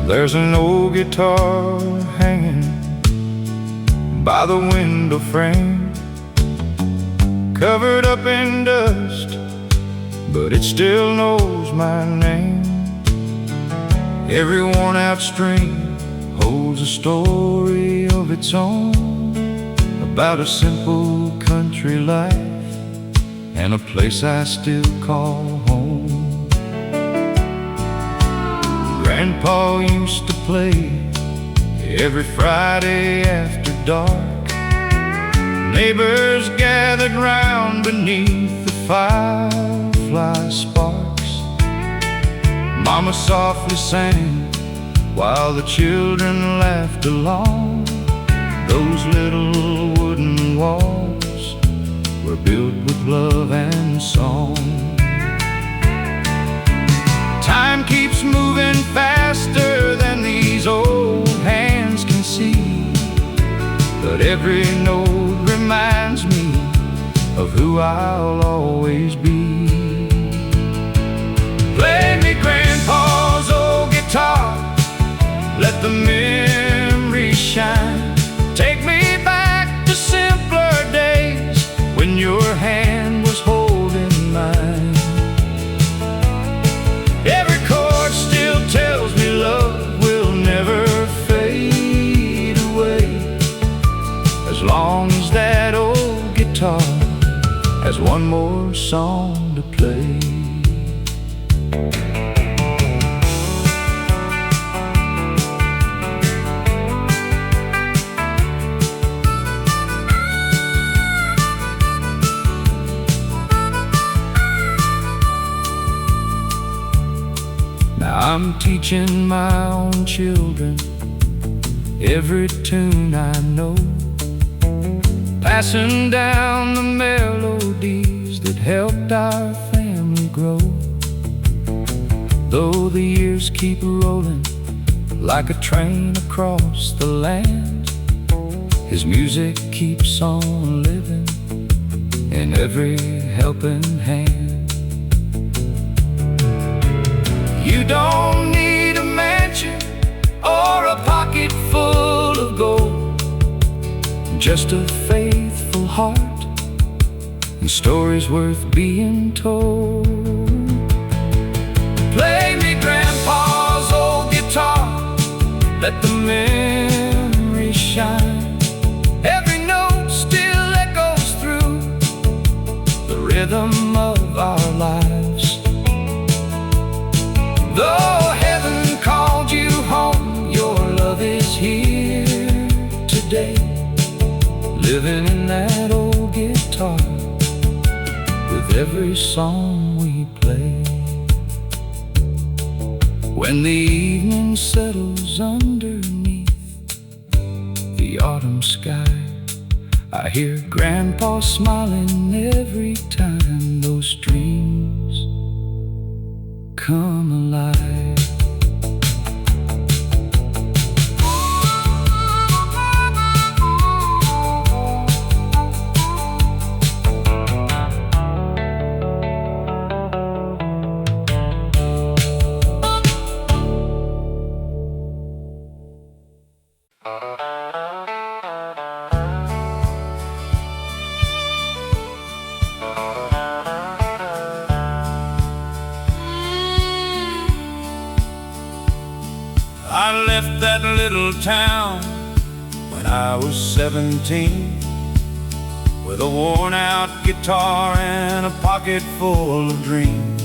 There's an old guitar hanging by the window frame, covered up in dust, but it still knows my name. Every worn-out string holds a story of its own, about a simple country life and a place I still call home. Grandpa used to play every Friday after dark. Neighbors gathered round beneath the firefly sparks. Mama softly sang while the children laughed along. Those little wooden walls were built with love and song. Time keeps moving faster than these old hands can see, but every note reminds me of who I'll always be. Play me Grandpa's old guitar, let the memories shine. Take me back to simpler days when your hand was holding mine. Every chord still tells me love will never fade away, as long as that old guitar has one more song to play. I'm teaching my own children every tune I know, passing down the melodies that helped our family grow. Though the years keep rolling like a train across the land, his music keeps on living in every helping hand. You don't need a mansion or a pocket full of gold, just a faithful heart and stories worth being told. Play me Grandpa's old guitar, let the memories shine. Every note still echoes through the rhythm of our lives. Though heaven called you home, your love is here today, living in that old guitar with every song we play. When the evening settles underneath the autumn sky, I hear Grandpa smiling every time those dreams come alive. I left that little town when I was 17, with a worn-out guitar and a pocket full of dreams.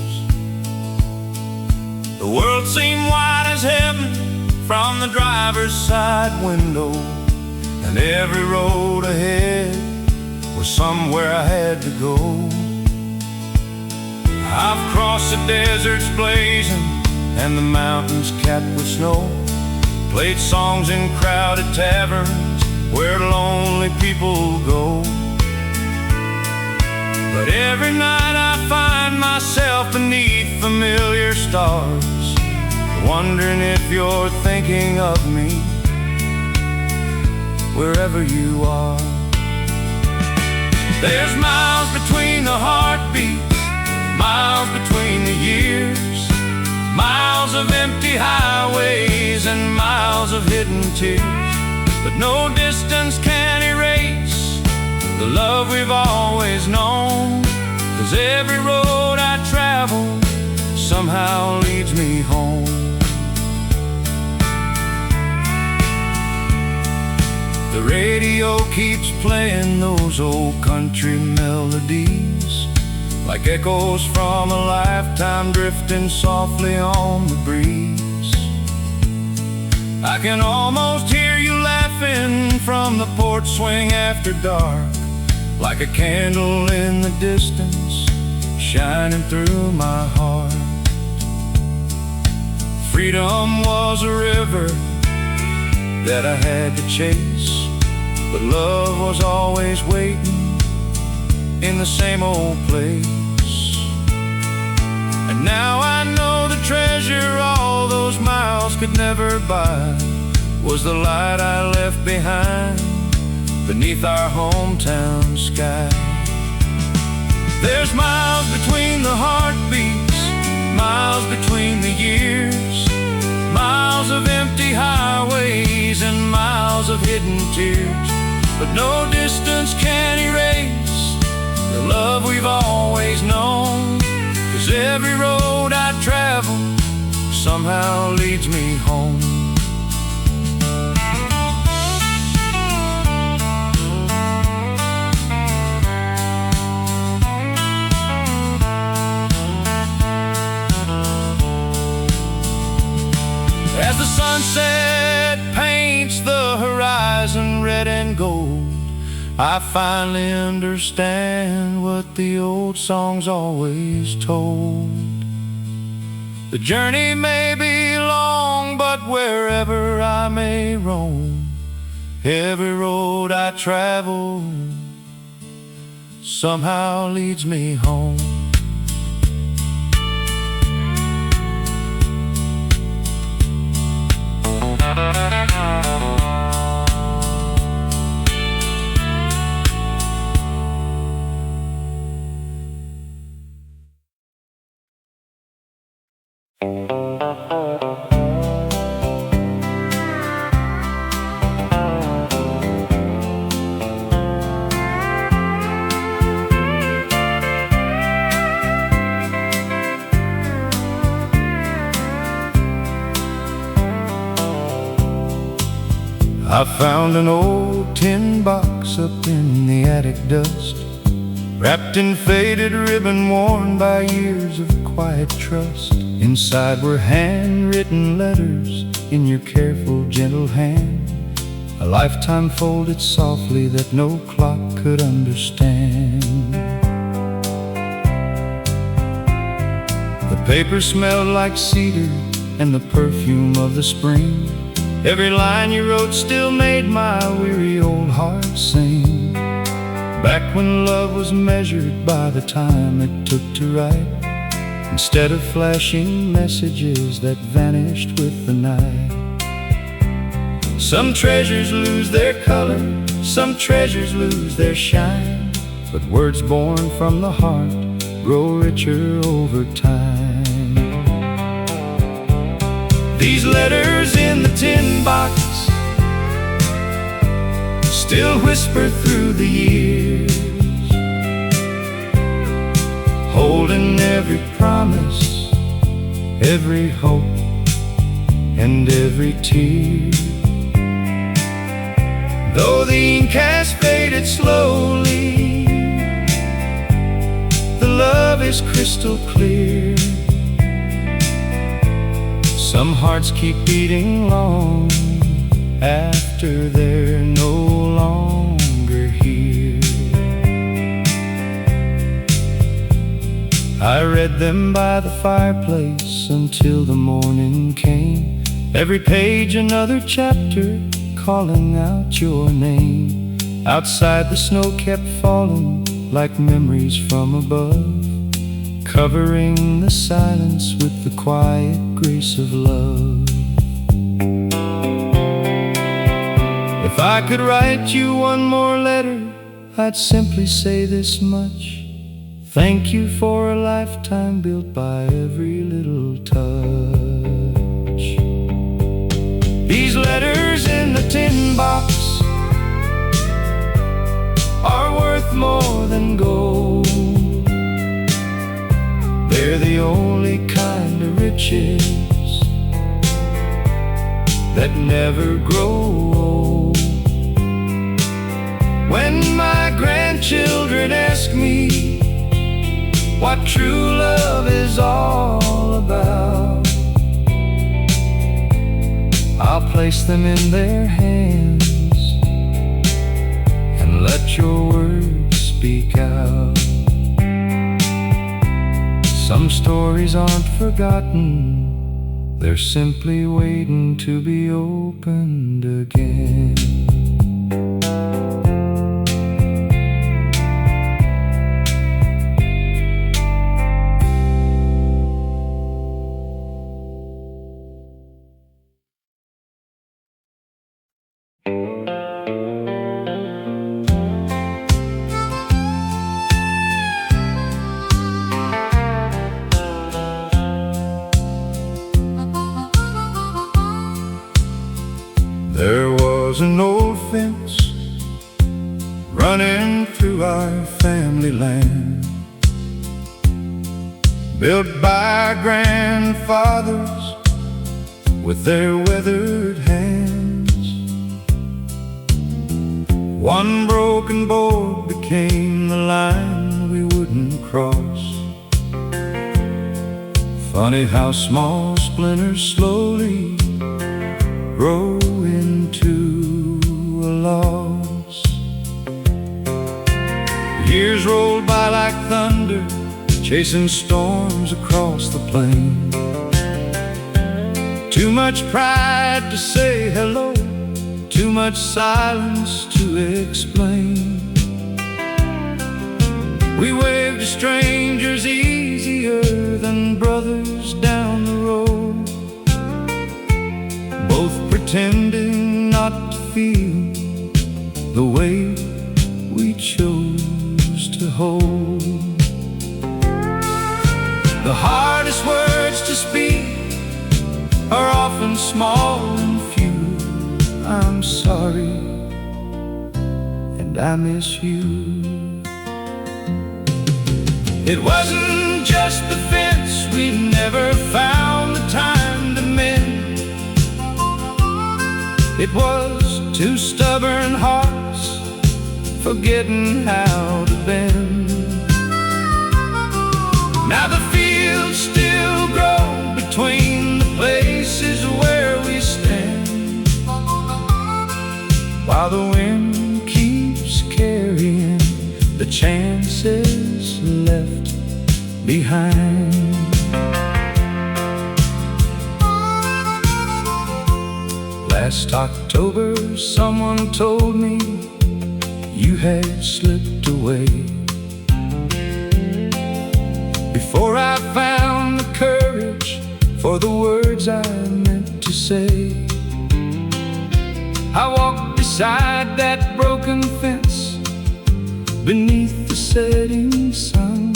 The world seemed wide as heaven from the driver's side window, and every road ahead was somewhere I had to go. I've crossed the deserts blazing and the mountains capped with snow, played songs in crowded taverns where lonely people go. But every night I find myself beneath familiar stars, wondering if you're thinking of me wherever you are. There's miles between the heartbeats, miles between the years, miles of empty highways highways and miles of hidden tears, but no distance can erase the love we've always known. 'Cause every road I travel somehow leads me home. The radio keeps playing those old country melodies, like echoes from a lifetime drifting softly on the breeze. I can almost hear you laughing from the porch swing after dark, like a candle in the distance, shining through my heart. Freedom was a river that I had to chase, but love was always waiting in the same old place. And now I know the treasure all those miles could never buy was the light I left behind beneath our hometown sky. There's miles between the heartbeats, miles between the years, miles of empty highways and miles of hidden tears, but no distance can erase the love we've always known. 'Cause every road I travel somehow leads me home. As the sunset paints the horizon red and gold, I finally understand what the old songs always told. The journey may be long, but wherever I may roam, every road I travel somehow leads me home. I found an old tin box up in the attic dust, wrapped in faded ribbon worn by years of quiet trust. Inside were handwritten letters in your careful, gentle hand, a lifetime folded softly that no clock could understand. The paper smelled like cedar and the perfume of the spring. Every line you wrote still made my weary old heart sing. Back when love was measured by the time it took to write, instead of flashing messages that vanished with the night. Some treasures lose their color, some treasures lose their shine, but words born from the heart grow richer over time. These letters in the tin box still whisper through the years, holding every promise, every hope, and every tear. Though the ink has faded slowly, the love is crystal clear. Some hearts keep beating long after they're no longer here. I read them by the fireplace until the morning came, every page another chapter calling out your name. Outside the snow kept falling like memories from above, covering the silence with the quiet grace of love. If I could write you one more letter, I'd simply say this much: thank you for a lifetime built by every little touch. box are worth more than gold. They're the only kind of riches that never grow old. When my grandchildren ask me what true love is all about, I'll place them in their hands and let your words speak out. Some stories aren't forgotten, they're simply waiting to be opened again. There was an old fence running through our family land, built by grandfathers with their weathered hands. One broken board became the line we wouldn't cross. Funny how small splinters slowly grow into a loss. Years rolled by like thunder, chasing storms across the plain. Too much pride to say hello, too much silence to explain. We waved to strangers easier than brothers down the road, both pretending not to feel the way we chose to hold. The hardest words to speak are often small and few. I'm sorry, and I miss you. It wasn't just the fence, we never found the time to mend. It was two stubborn hearts forgetting how to bend. Now the fields still grow between the places where we stand, while the wind keeps carrying the chances left behind. Last October someone told me you had slipped away, before I found the courage for the words I meant to say. I walked beside that broken fence beneath the setting sun,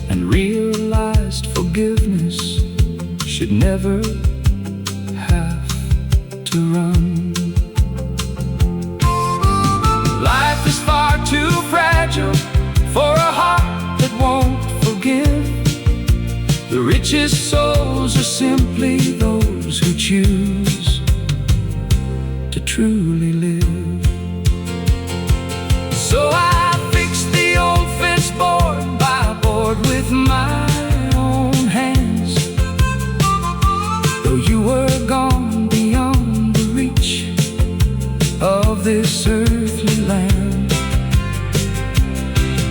and realized forgiveness should never have to run. Life is far too fragile for a heart that won't forgive. The richest souls are simply those who choose to truly live. So I fixed the old fence board by board with my own hands. Though you were gone beyond the reach of this earthly land,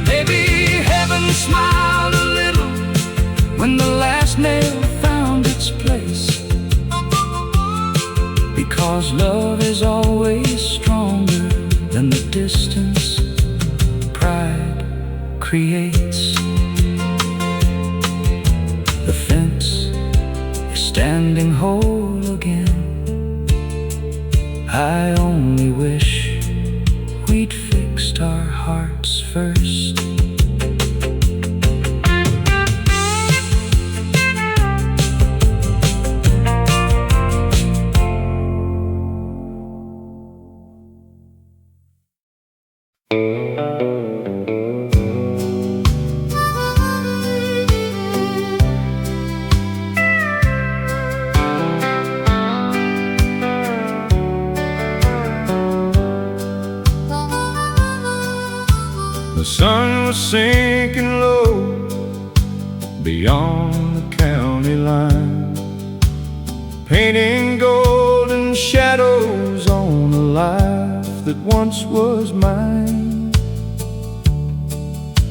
maybe heaven smiled a little when the last nail found its place, because love is always stronger than the distance pride creates. The fence is standing whole again. I only wish we'd fixed our hearts first. sinking low beyond the county line, painting golden shadows on a life that once was mine.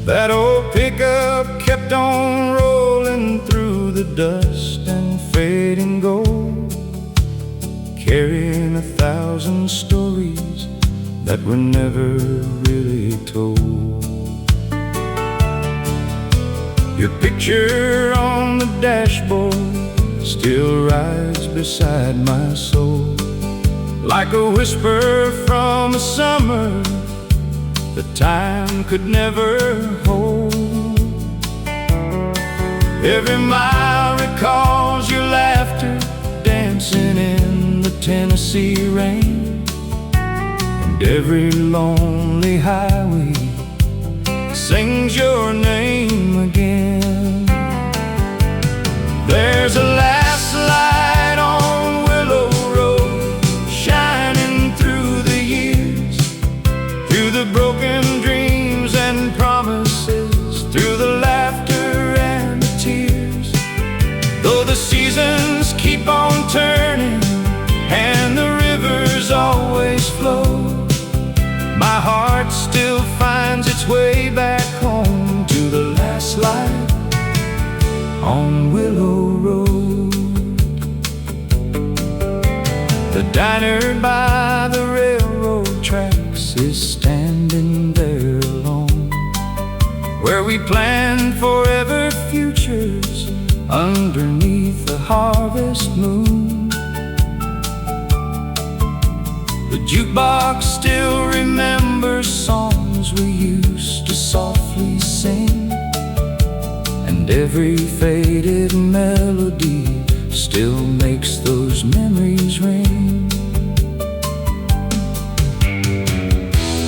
That old pickup kept on rolling through the dust and fading gold, carrying 1,000 stories that were never really told. Your picture on the dashboard still rides beside my soul, like a whisper from a summer that time could never hold. Every mile recalls your laughter dancing in the Tennessee rain, and every lonely highway sings your name again. There's a last light on Willow Road, shining through the years, through the broken dreams and promises, through the laughter and the tears. Though the seasons keep on turning and the rivers always flow, my heart still finds its way back home to the last light on Willow Road. The diner by the railroad tracks is standing there alone, where we planned forever futures underneath the harvest moon. The jukebox still remembers songs we used to softly sing, and every faded melody still makes those memories ring.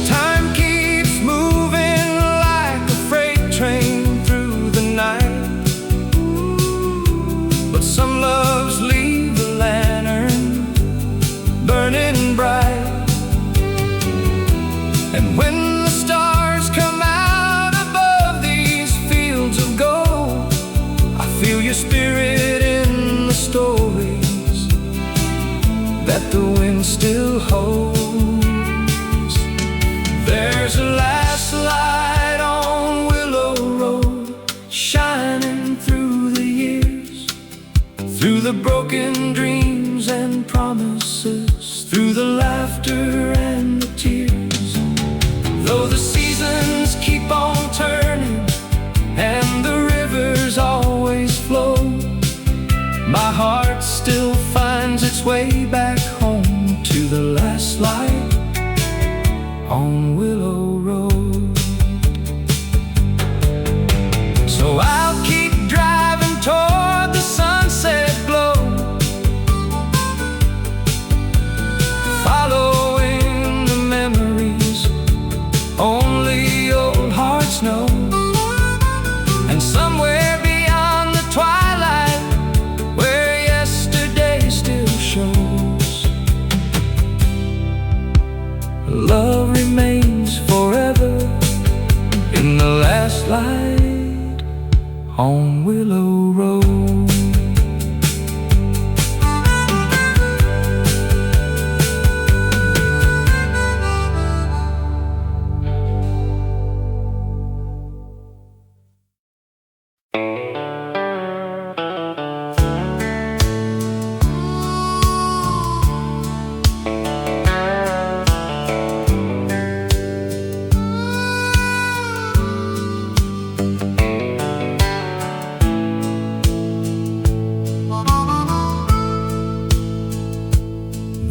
Time keeps moving like a freight train through the night, but some loves leave the lantern burning bright. And when the stars come out above these fields of gold, I feel your spirit in the stories that the wind still holds. There's a last light on Willow Road, shining through the years, through the broken dreams and promises, through the laughter and the tears. Though the seasons keep on turning and the rivers always flow, my heart still finds its way back home to the last light on Willow Road. So I'll keep driving toward the sunset glow, following the memories only old hearts know. And somewhere beyond the twilight, where yesterday still shows, love remains forever in the last light on Willow Road.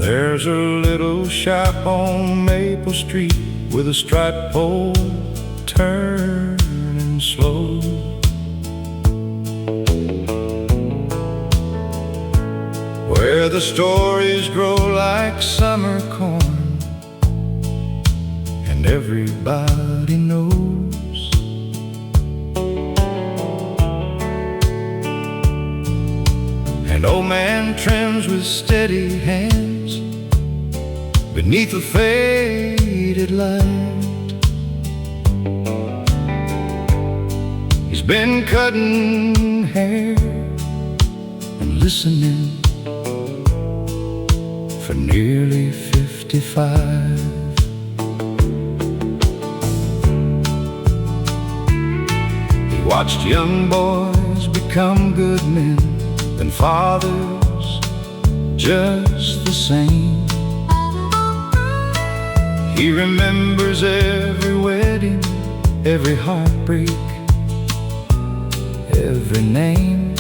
There's a little shop on Maple Street with a striped pole turning slow. Where the stories grow like summer corn and everybody knows. An old man trims with steady hands beneath a faded light. been cutting hair and listening for nearly 55. He watched young boys become good men and fathers just the same. He remembers every wedding, every heartbreak, every name.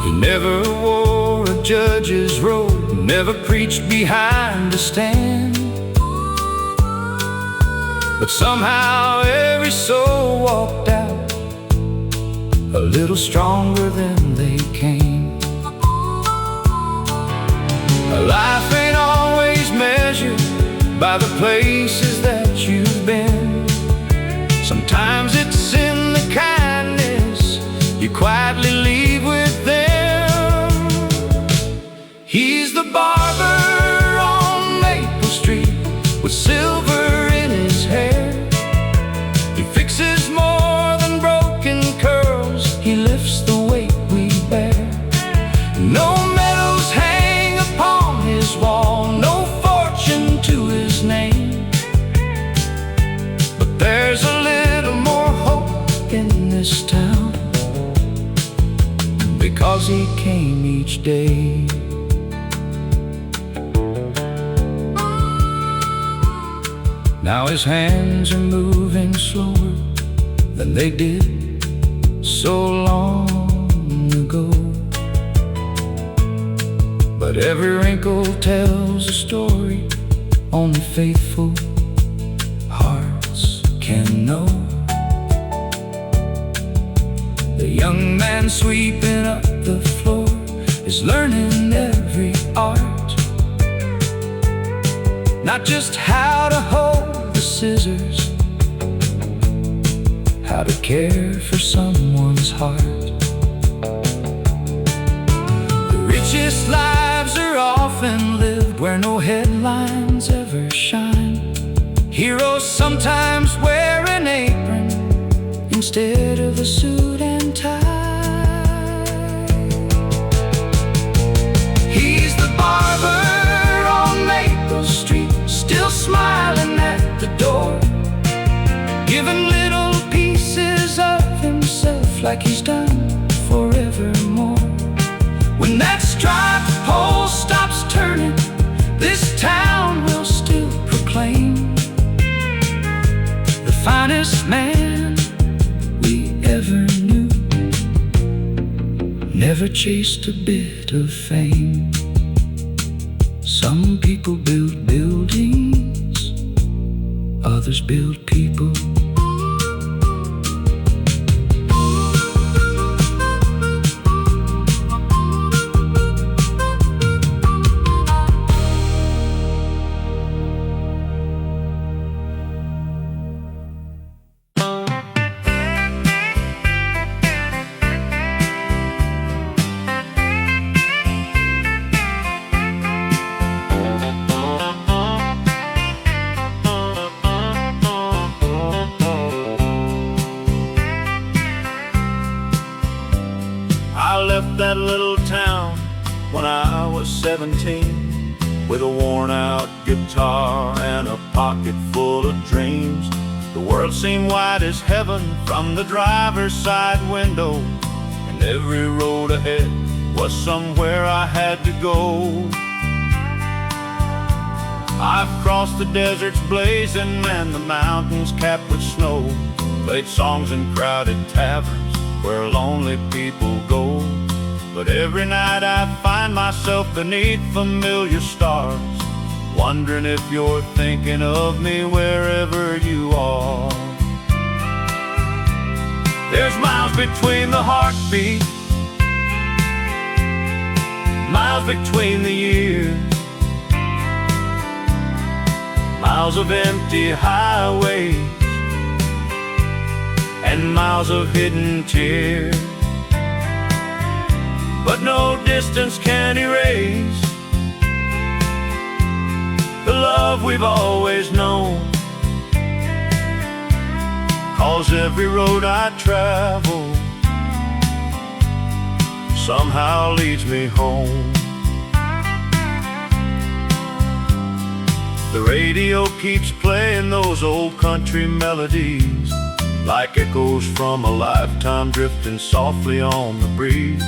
He never wore a judge's robe, never preached behind a stand. But somehow every soul walked out a little stronger than they came. Life ain't always measured by the places that you've been. Sometimes it's in the kindness you quietly leave with them. He's the barber on Maple Street with silver in his hair. He fixes more than broken curls, he lifts the weight we bear. No medals hang upon his wall, no fortune to his name. But there's a little more hope in this town, because he came each day. Now his hands are moving slower than they did so long ago. But every wrinkle tells a story only faithful hearts can know. The young man sweeping up the floor is learning every art, not just how to hold the scissors, how to care for someone's heart. The richest lives are often lived where no headlines ever shine. Heroes sometimes wear an apron instead of a suit and tie. He's the barber on Maple Street, still smiling at the door, giving little pieces of himself like he's done forevermore. When that striped pole stops turning, this town will still proclaim the finest man we ever knew never chased a bit of fame. Some people build buildings, others build people. That little town when I was 17, with a worn-out guitar and a pocket full of dreams. The world seemed wide as heaven from the driver's side window, and every road ahead was somewhere I had to go. I've crossed the deserts blazing and the mountains capped with snow, played songs in crowded taverns where lonely people go. But every night I find myself beneath familiar stars, wondering if you're thinking of me wherever you are. There's miles between the heartbeat, miles between the years, miles of empty highways and miles of hidden tears. But no distance can erase the love we've always known. 'Cause every road I travel somehow leads me home. The radio keeps playing those old country melodies, like echoes from a lifetime drifting softly on the breeze.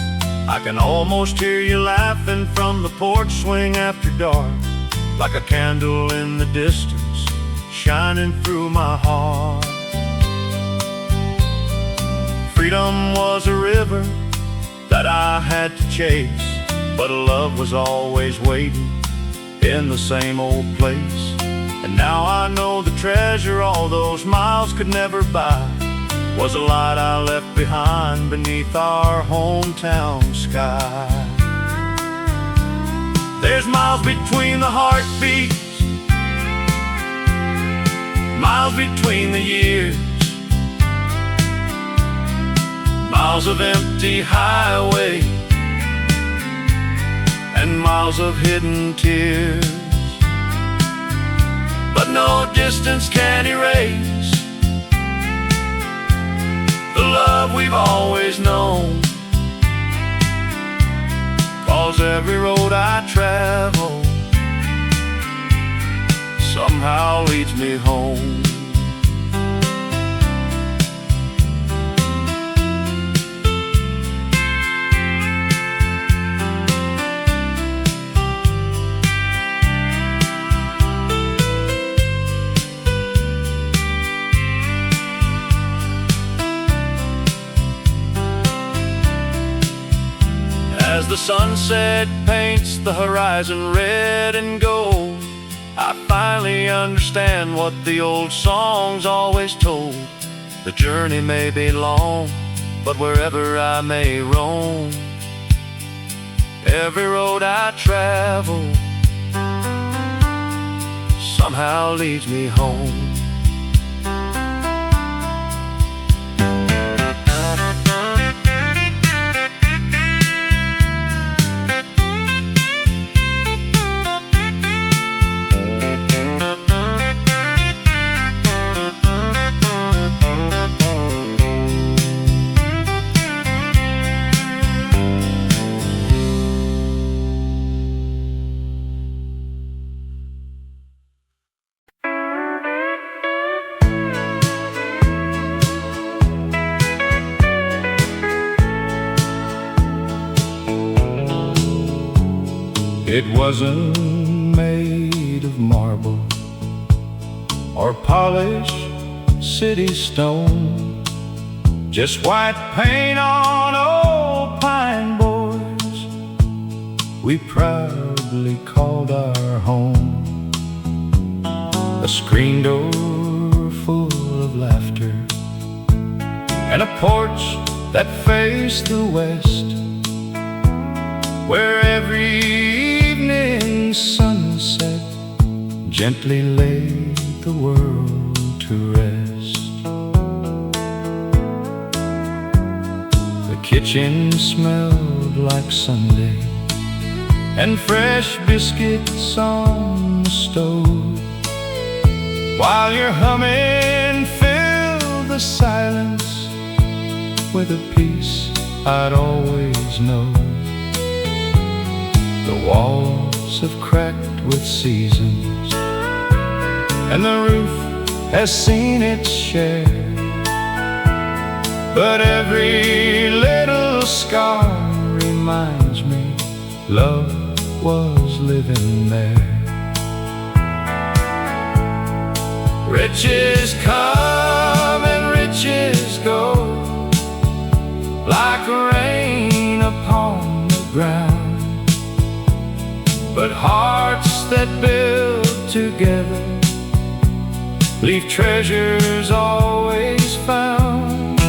I can almost hear you laughing from the porch swing after dark, like a candle in the distance, shining through my heart. Freedom was a river that I had to chase, but love was always waiting in the same old place. And now I know the treasure all those miles could never buy was a light I left behind beneath our hometown sky. There's miles between the heartbeats, miles between the years, miles of empty highway and miles of hidden tears. But no distance can erase the love we've always known. 'Cause every road I travel somehow leads me home. As the sunset paints the horizon red and gold, I finally understand what the old songs always told. The journey may be long, but wherever I may roam, every road I travel somehow leads me home. It wasn't made of marble or polished city stone, just white paint on old pine boards we proudly called our home. A screen door full of laughter and a porch that faced the west, where every evening sunset gently laid the world to rest. The kitchen smelled like Sunday and fresh biscuits on the stove, while your humming filled the silence with a peace I'd always known. The walls have cracked with seasons, and the roof has seen its share, but every little scar reminds me love was living there. Riches come and riches go, like rain upon the ground, but hearts that build together leave treasures always found.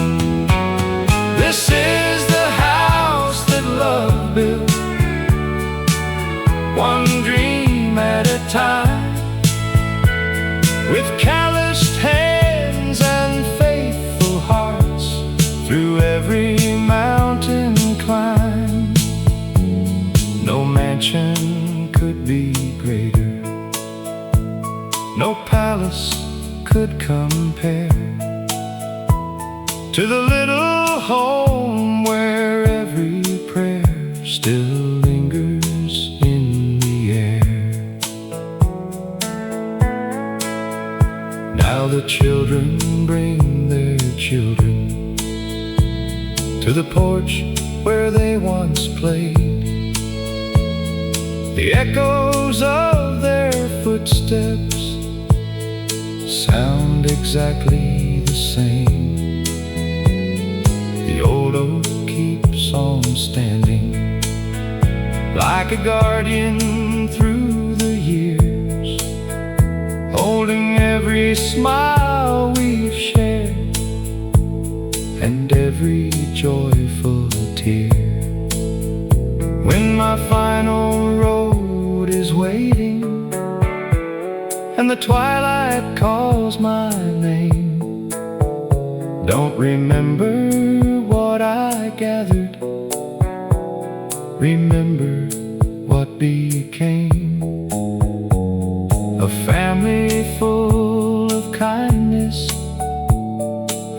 This is the house that love built, one dream at a time, with calloused hands and faithful hearts through every mountain climb. No mansion could be greater, no palace could compare to the little home where every prayer still lingers in the air. Now the children bring their children to the porch where they once played. The echoes of their footsteps sound exactly the same. The old oak keeps on standing like a guardian through the years, holding every smile we've shared and every joyful tear. When my final road is waiting and the twilight calls my name, don't remember what I gathered, remember what became. A family full of kindness,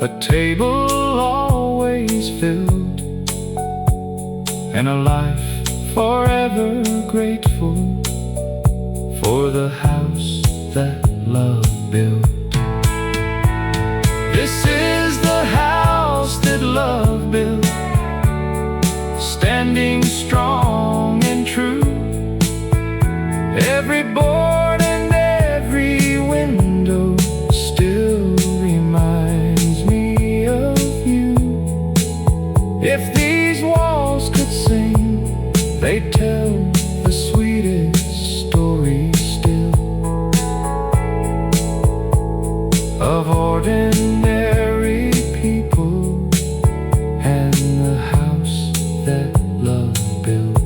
a table always filled, and a life forever grateful for the house that love built. This is the house that love built, standing strong and true. Every board and every window still reminds me of you. If these walls could sing, they'd tell the sweetest story still of ordinary people and the house that love built.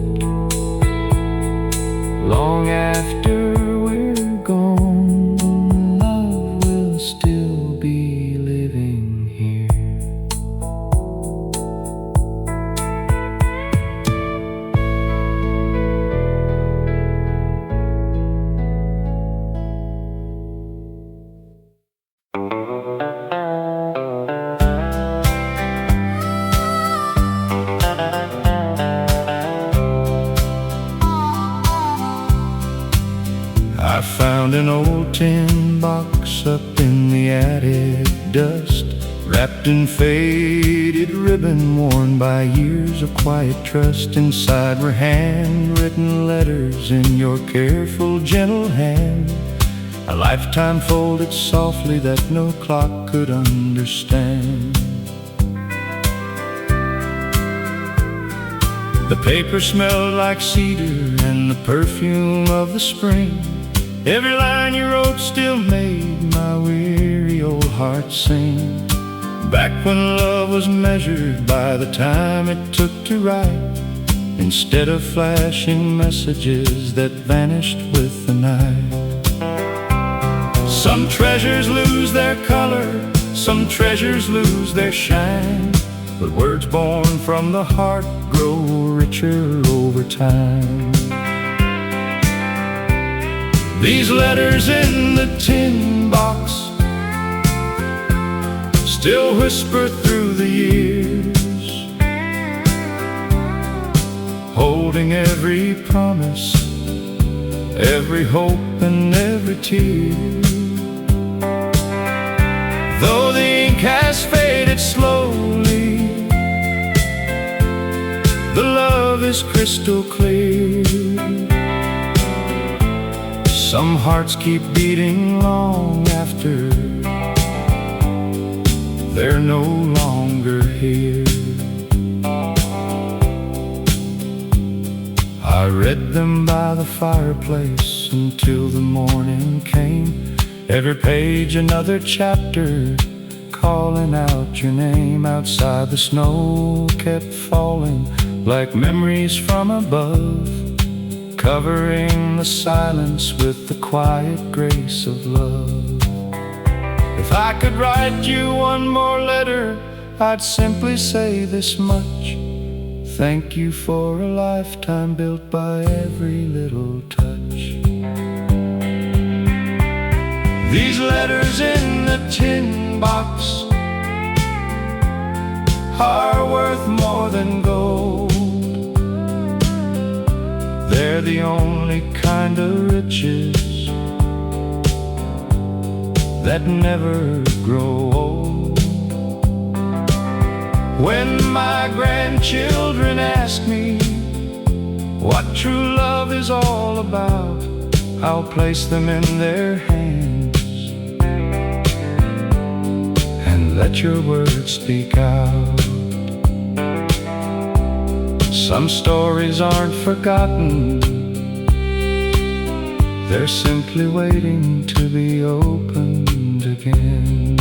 Long after we're gone, love will still be living here. I found an old tin box up in the attic dust, wrapped in faded ribbon worn by years of quiet trust. Inside were handwritten letters in your careful, gentle hand, a lifetime folded softly that no clock could understand. The paper smelled like cedar and the perfume of the spring. Every line you wrote still made my weary old heart sing. Back when love was measured by the time it took to write, instead of flashing messages that vanished with the night. Some treasures lose their color, some treasures lose their shine, but words born from the heart grow richer over time. These letters in the tin box still whisper through the years, holding every promise, every hope and every tear. Though the ink has faded slowly, the love is crystal clear. Some hearts keep beating long after they're no longer here. I read them by the fireplace until the morning came. Every page another chapter, calling out your name. Outside the snow kept falling like memories from above, covering the silence with the quiet grace of love. If I could write you one more letter, I'd simply say this much: thank you for a lifetime built by every little touch. These letters in the tin box are worth more than gold. They're the only kind of riches that never grow old. When my grandchildren ask me what true love is all about, I'll place them in their hands and let your words speak out. Some stories aren't forgotten, they're simply waiting to be opened again.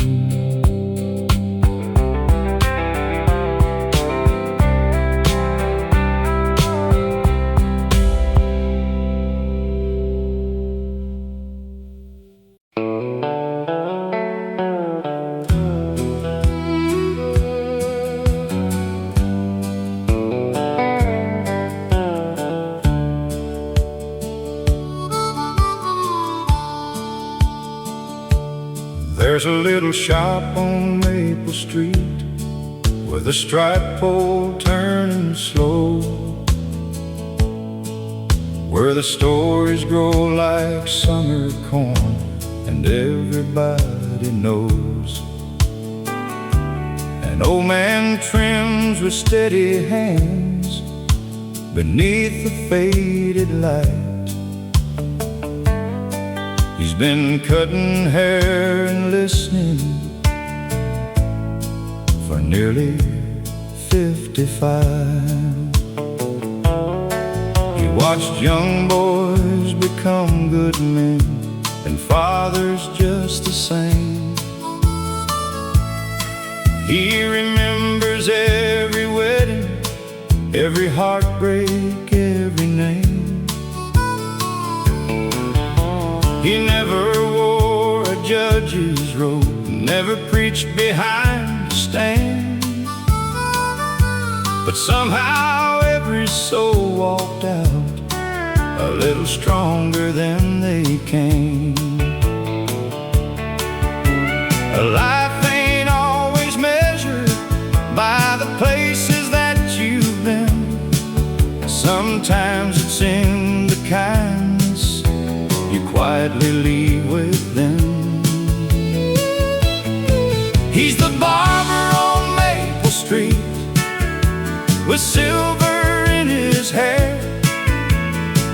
There's a little shop on Maple Street with a striped pole turning slow, where the stories grow like summer corn and everybody knows. An old man trims with steady hands beneath the faded light. He's been cutting hair and listening for nearly 55. He watched young boys become good men and fathers just the same. He remembers every wedding, every heartbreak, every name. He never wore a judge's robe, never preached behind the stand, but somehow every soul walked out a little stronger than they came. A life ain't always measured by the places that you've been. Sometimes it's in the kindness you quietly leave with them. He's the barber on Maple Street with silver in his hair.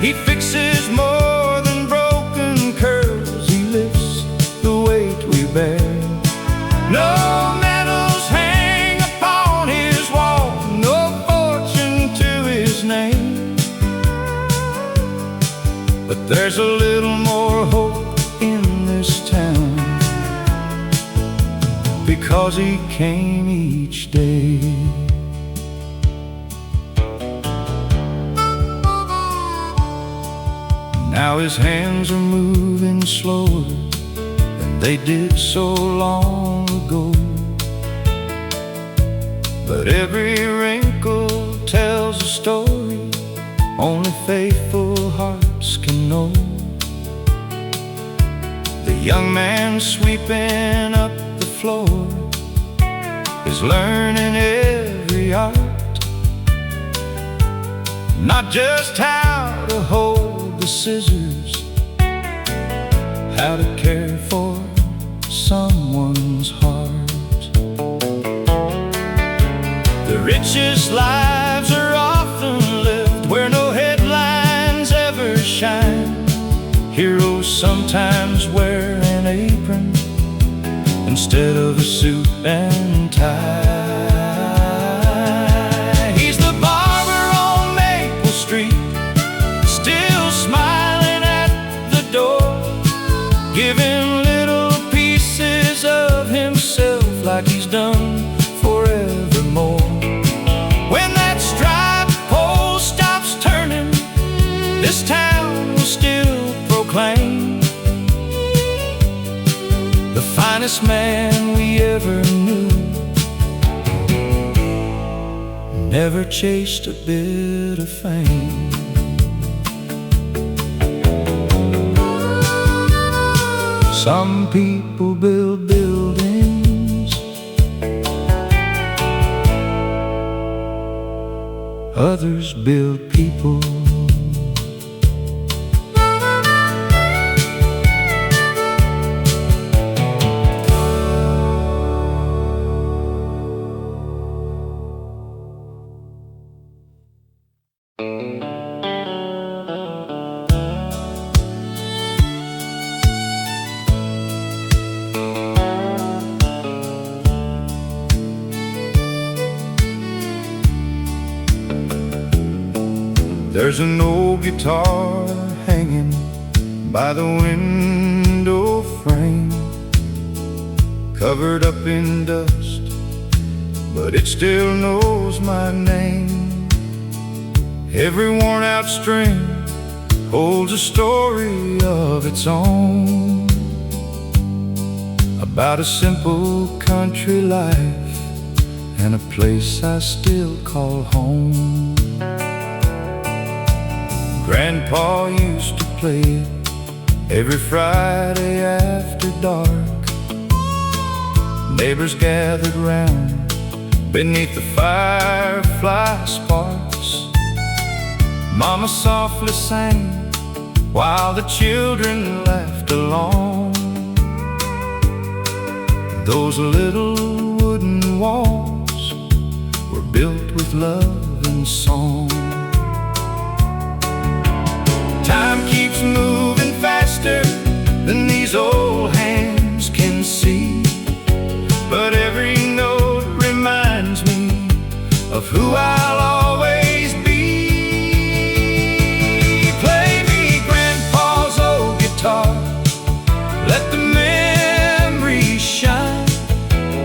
He fixes more than broken curls, he lifts the weight we bear. No medals hang upon his wall, no fortune to his name, but there's a little more hope in this town, because he came each day. Now his hands are moving slower than they did so long ago, but every wrinkle tells a story only faithful hearts can know. The young man sweeping up the floor is learning every art, not just how to hold the scissors, how to care for someone's heart. The richest lives are often lived where no headlines ever shine. Heroes sometimes wear an apron instead of a suit and tie. He's the barber on Maple Street, still smiling at the door, giving little pieces of himself like he's done forevermore. When that striped pole stops turning, this town will still proclaim the finest man we ever knew never chased a bit of fame. Some people build buildings brothers build people. There's an old guitar hanging by the window frame, covered up in dust, but it still knows my name. Every worn out string holds a story of its own, about a simple country life and a place I still call home. Grandpa used to play it every Friday after dark. Neighbors gathered round beneath the firefly sparks. Mama softly sang while the children laughed along. Those little wooden walls were built with love and song. Time keeps moving faster than these old hands can see, but every note reminds me of who I'll always be. Play me Grandpa's old guitar, let the memories shine.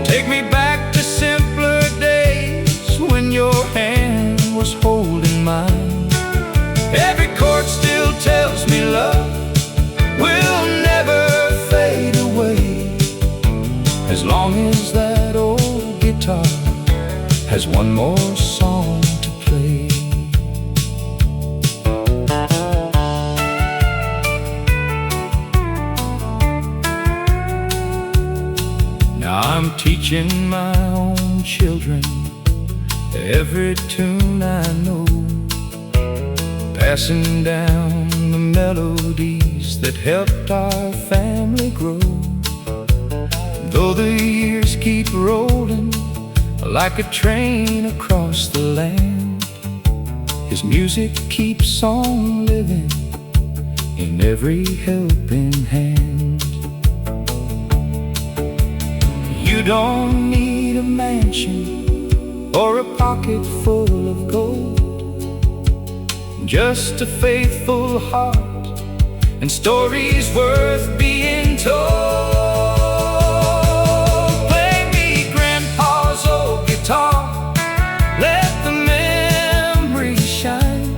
Take me back to simpler days when your hand was holding mine. Every chord still tells me love will never fade away, as long as that old guitar has one more song to play. Now I'm teaching my own children every tune I know, passing down the melodies that helped our family grow. Though the years keep rolling like a train across the land, his music keeps on living in every helping hand. You don't need a mansion or a pocket full of gold, just a faithful heart and stories worth being told. Play me Grandpa's old guitar, let the memories shine.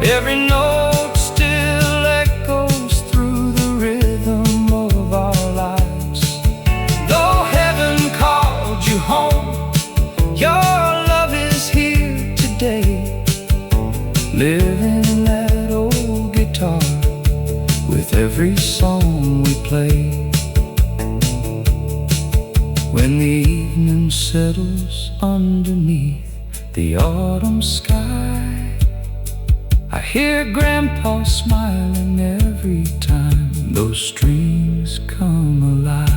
Every note still echoes through the rhythm of our lives. Though heaven called you home, your love is here today, living that old guitar with every song we play. When the evening settles underneath the autumn sky, I hear Grandpa smiling every time those strings come alive.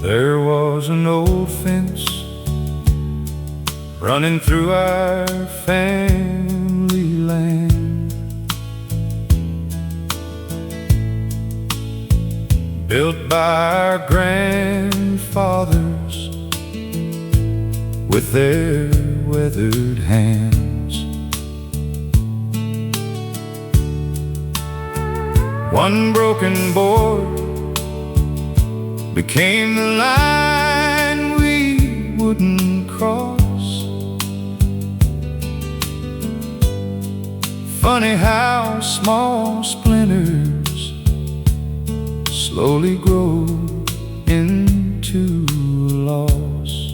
There was an old fence running through our family land, built by our grandfathers with their weathered hands. One broken board became the line we would beaten cross. Funny how small splinters slowly grow into loss.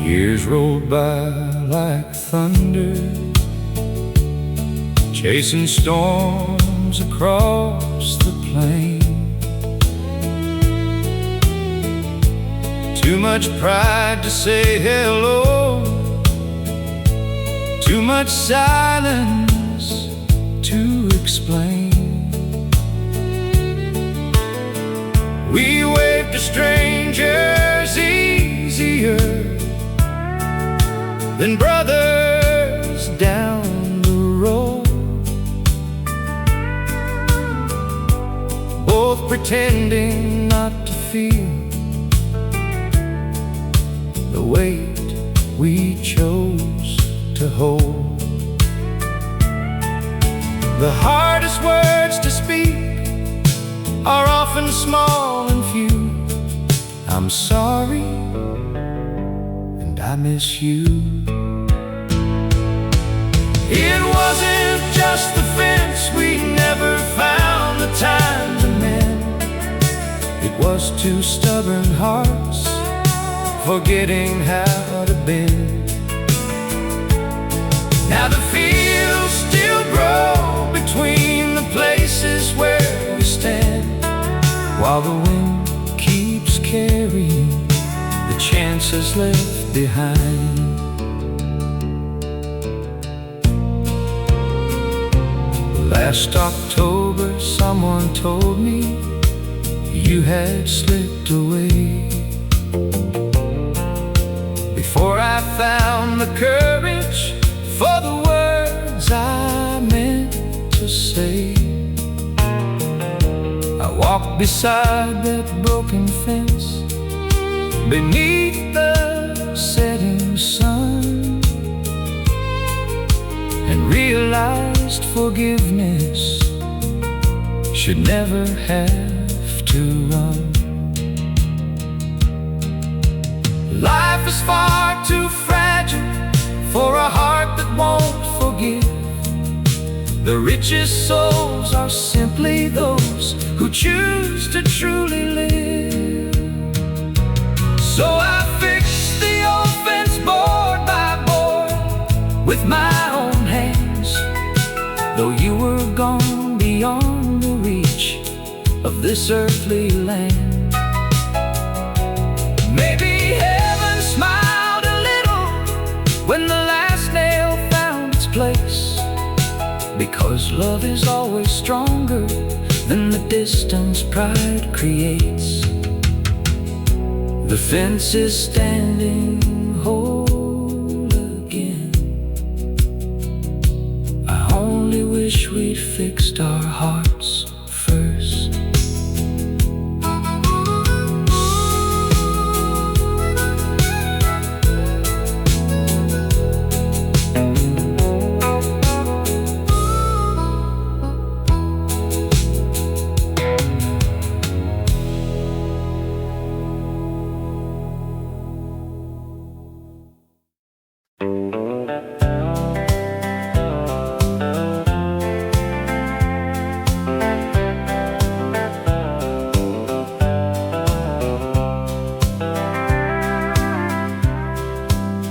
Years rolled by like thunder, chasing storms across the plain. Too much pride to say hello, too much silence to explain. We wave to strangers easier than brothers down the road, both pretending not to feel the weight we chose to hold. The hardest words to speak are often small and few. I'm sorry, and I miss you. It wasn't just the fence, we never found the time to mend. It was two stubborn hearts forgetting how to bend. Now the fields still grow between the places where we stand, while the wind keeps carrying the chances left behind. Last October someone told me you had slipped away, before I found the courage for the words I meant to say. I walked beside that broken fence beneath the setting sun, and realized forgiveness should never have to run. Life is far too fragile for a heart that won't forgive. The richest souls are simply those who choose to truly live. So I fixed the old fence board by board with my own hands, though you were gone beyond the reach of this earthly land. Maybe heaven smiled a little when the last nail found its place, because love is always stronger than the distance pride creates. The fence is standing whole again. I only wish we'd fixed our hearts first.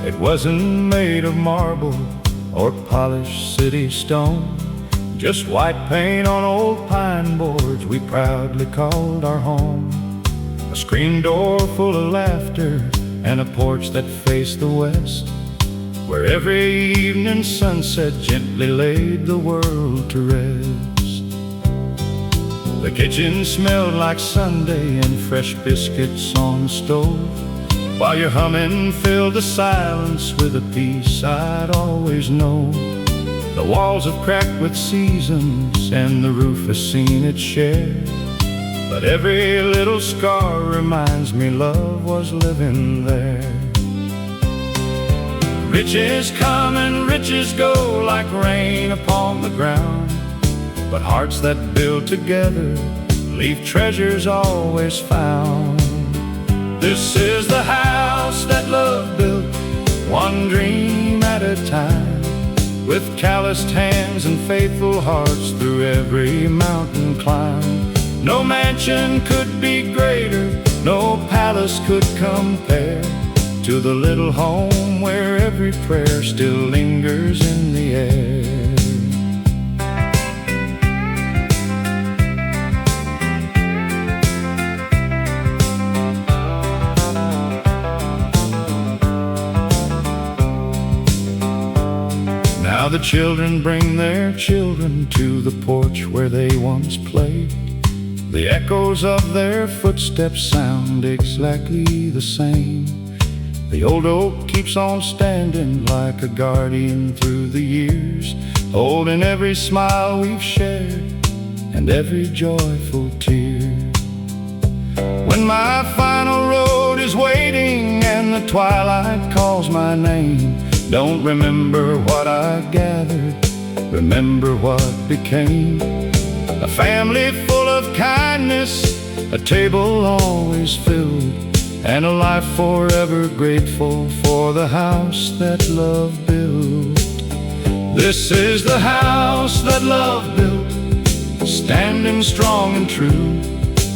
It wasn't made of marble or polished city stone, just white paint on old pine boards we proudly called our home. A screen door full of laughter and a porch that faced the west, where every evening sunset gently laid the world to rest. The kitchen smelled like Sunday and fresh biscuits on the stove, while your humming filled the silence with a peace I'd always know. The walls have cracked with seasons and the roof has seen its share, but every little scar reminds me love was living there. Riches come and riches go like rain upon the ground, but hearts that build together leave treasures always found. This is the house that love built, one dream at a time, with calloused hands and faithful hearts through every mountain climb. No mansion could be greater, no palace could compare to the little home where every prayer still lingers in the air. Now the children bring their children to the porch where they once played. The echoes of their footsteps sound exactly the same. The old oak keeps on standing like a guardian through the years, holding every smile we've shared and every joyful tear. When my final road is waiting and the twilight calls my name, don't remember what I gathered, remember what became. A family full of kindness, a table always filled, and a life forever grateful for the house that love built. This is the house that love built, standing strong and true.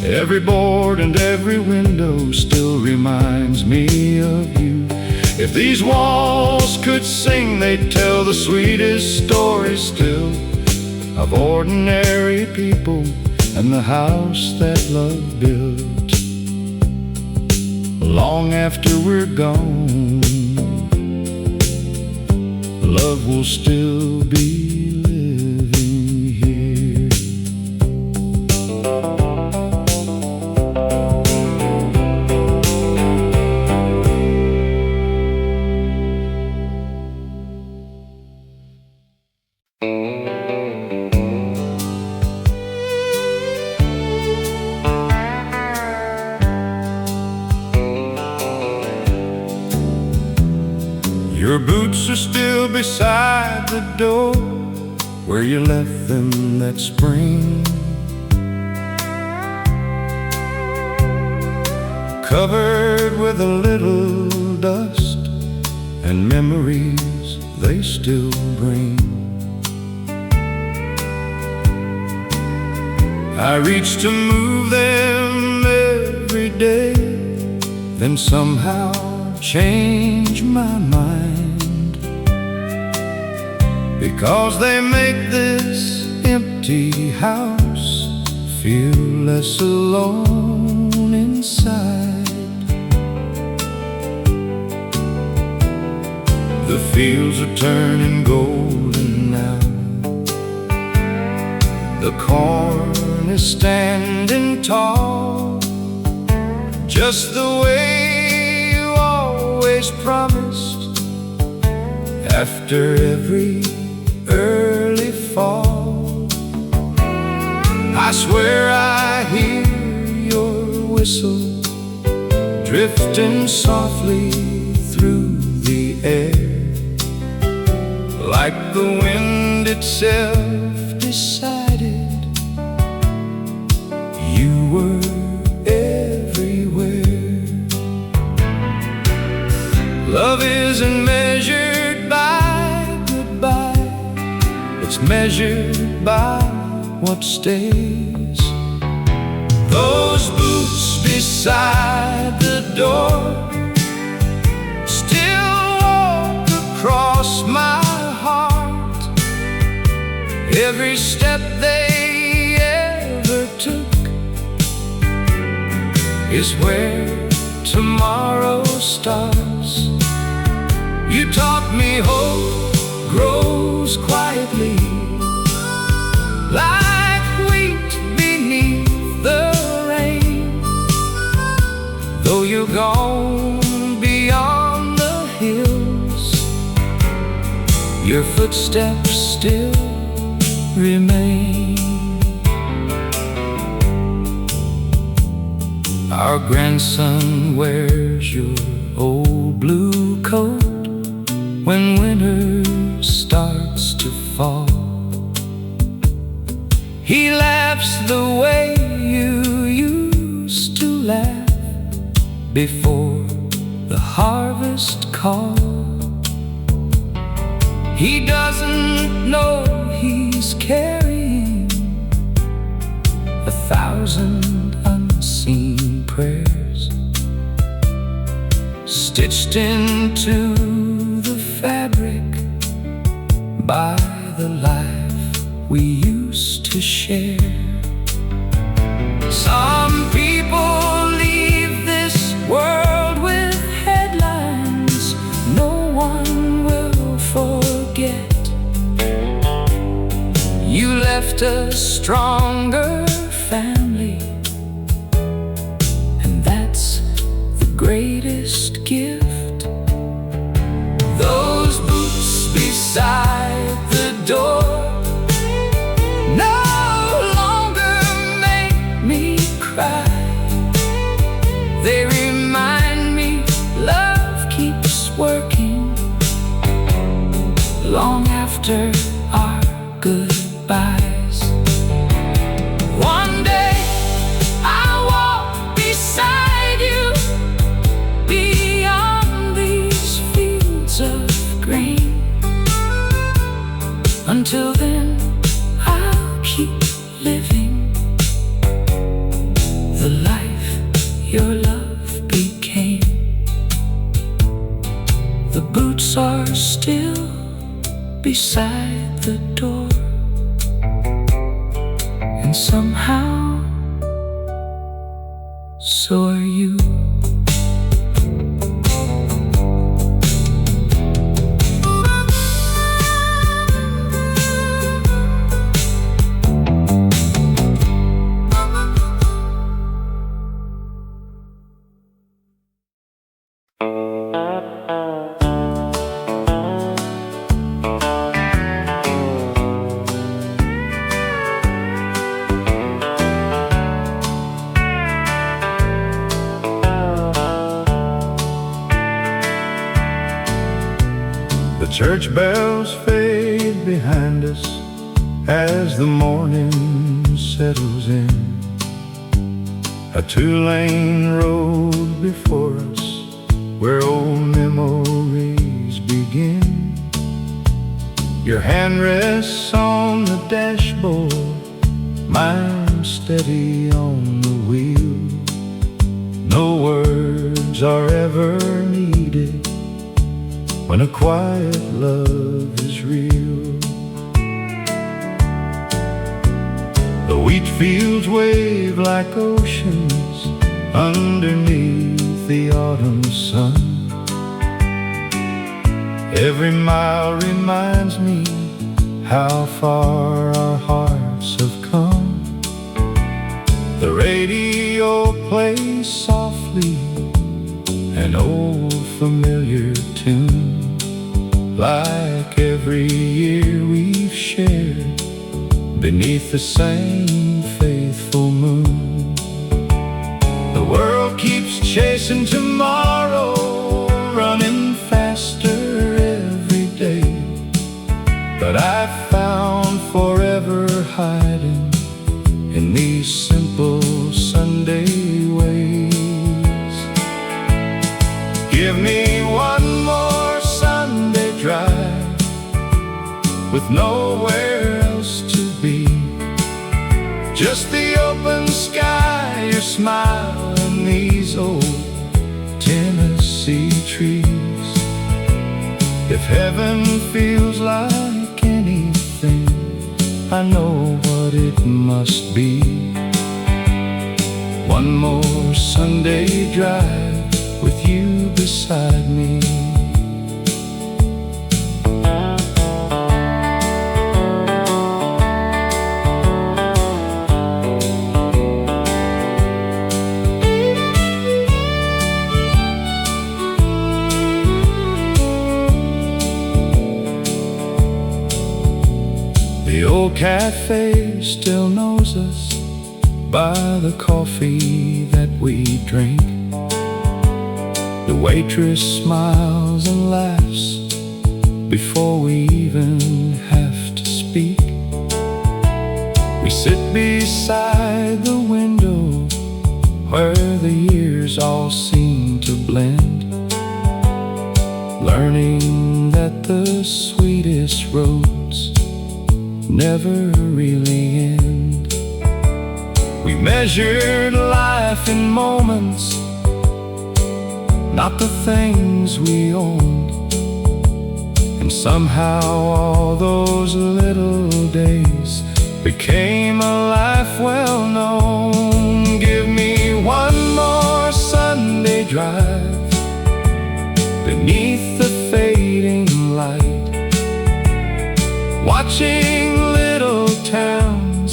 Every board and every window still reminds me of you. If these walls could sing, they'd tell the sweetest story still, of ordinary people and the house that love built. Long after we're gone, love will still be living here. Your boots are still beside the door where you left them that spring, covered with a little dust and memories they still bring. I reach to move them every day, then somehow change my mind, because they make this empty house feel less alone inside. The fields are turning golden now, the corn is standing tall, just the way you always promised, after every early fall. I swear I hear your whistle drifting softly through the air, like the wind itself decided you were everywhere. Love isn't measured by goodbye, it's measured by what stays. Those boots beside the door still walk across my heart. Every step they ever took is where tomorrow starts. You taught me hope grows quietly, like wheat beneath the rain. Though you're gone beyond the hills, your footsteps still remain. Our grandson wears your old blue coat when winter starts to fall. He laughs the way you used to laugh before the harvest call. He doesn't know he's carrying 1,000 unseen prayers stitched into the fabric by the life we used to share. Some people leave this world with headlines no one will forget. You left a stronger family, and that's the greatest gift. Those boots beside the door no longer make me cry. They remind me love keeps working long after our goodbyes. One day I'll walk beside you beyond these fields of green. Until then I'll keep living the life your love became. The boots are still beside the door, and somehow so are you. The church bells fade behind us as the morning settles in. A two-lane road before us where old memories begin. Your hand rests on the dashboard, mine steady on the wheel. No words are ever needed when a quiet love is real. The wheat fields wave like oceans underneath the autumn sun. Every mile reminds me how far our hearts have come. The radio plays softly an old familiar tune, like every year we've shared beneath the same faithful moon. The world keeps chasing tomorrow, running faster every day, but I found forever hiding in these simple Sunday ways. Give me one more Sunday drive with nowhere else to be, just the open sky, your smile, and these old Tennessee trees. If heaven feels like anything, I know what it must be. One more Sunday drive with you beside me. The old cafe still knows us by the coffee that we drink. The waitress smiles and laughs before we even have to speak. We sit beside the window where the years years all seem to blend, learning that the sweetest roads never really end. We measured life in moments, not the things we owned. And somehow all those little days became a life well known. Give me one more Sunday drive beneath the fading light, watching little towns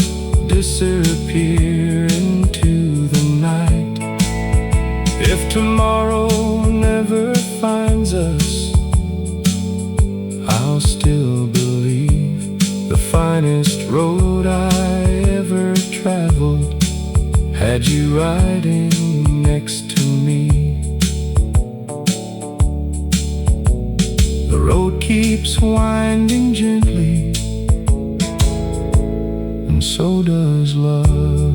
disappear into the night. If tomorrow never finds us, I'll still believe the finest road I ever traveled had you riding next to me. The road keeps winding gently, and so does love.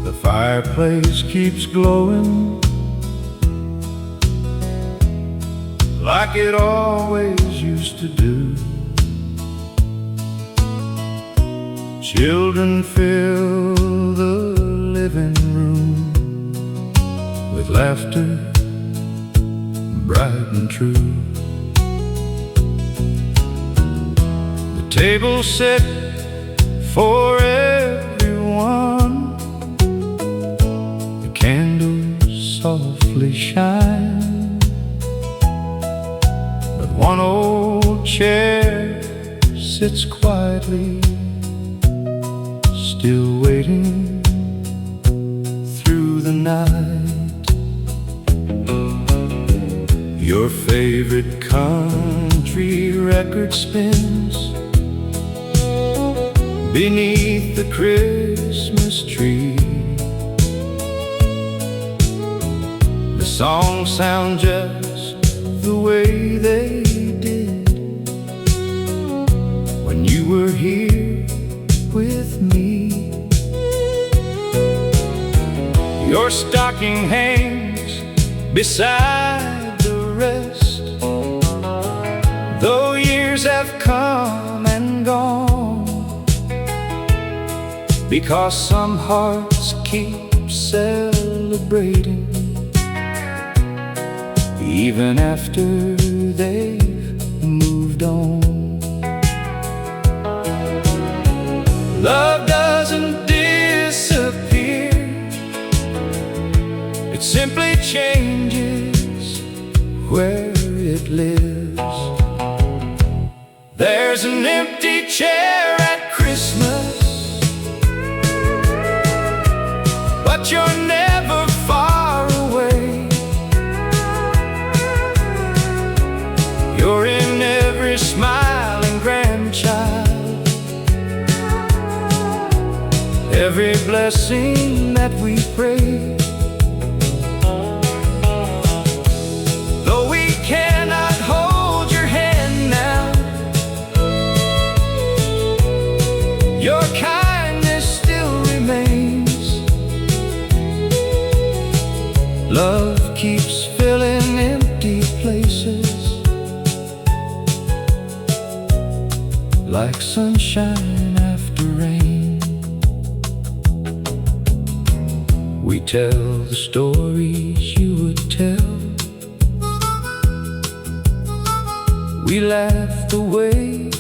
The fireplace keeps glowing like it always used to do. Children fill the living room with laughter bright and true. The table set for everyone, the candles softly shine, but one old chair sits quietly, still waiting through the night. Your favorite country record spins beneath the Christmas tree. The songs sound just the way they did when you were here with me. Your stocking hangs beside the rest, though years have come and gone, because some hearts keep celebrating even after they've moved on. Love doesn't disappear, it simply changes where it lives. There's an empty chair at Christmas, but you're never far away. You're in every smiling grandchild, every blessing that we pray. Though we cannot hold your hand now, your kindness still remains. Love keeps filling empty places like sunshine after rain. We tell the stories you would tell, we laugh the way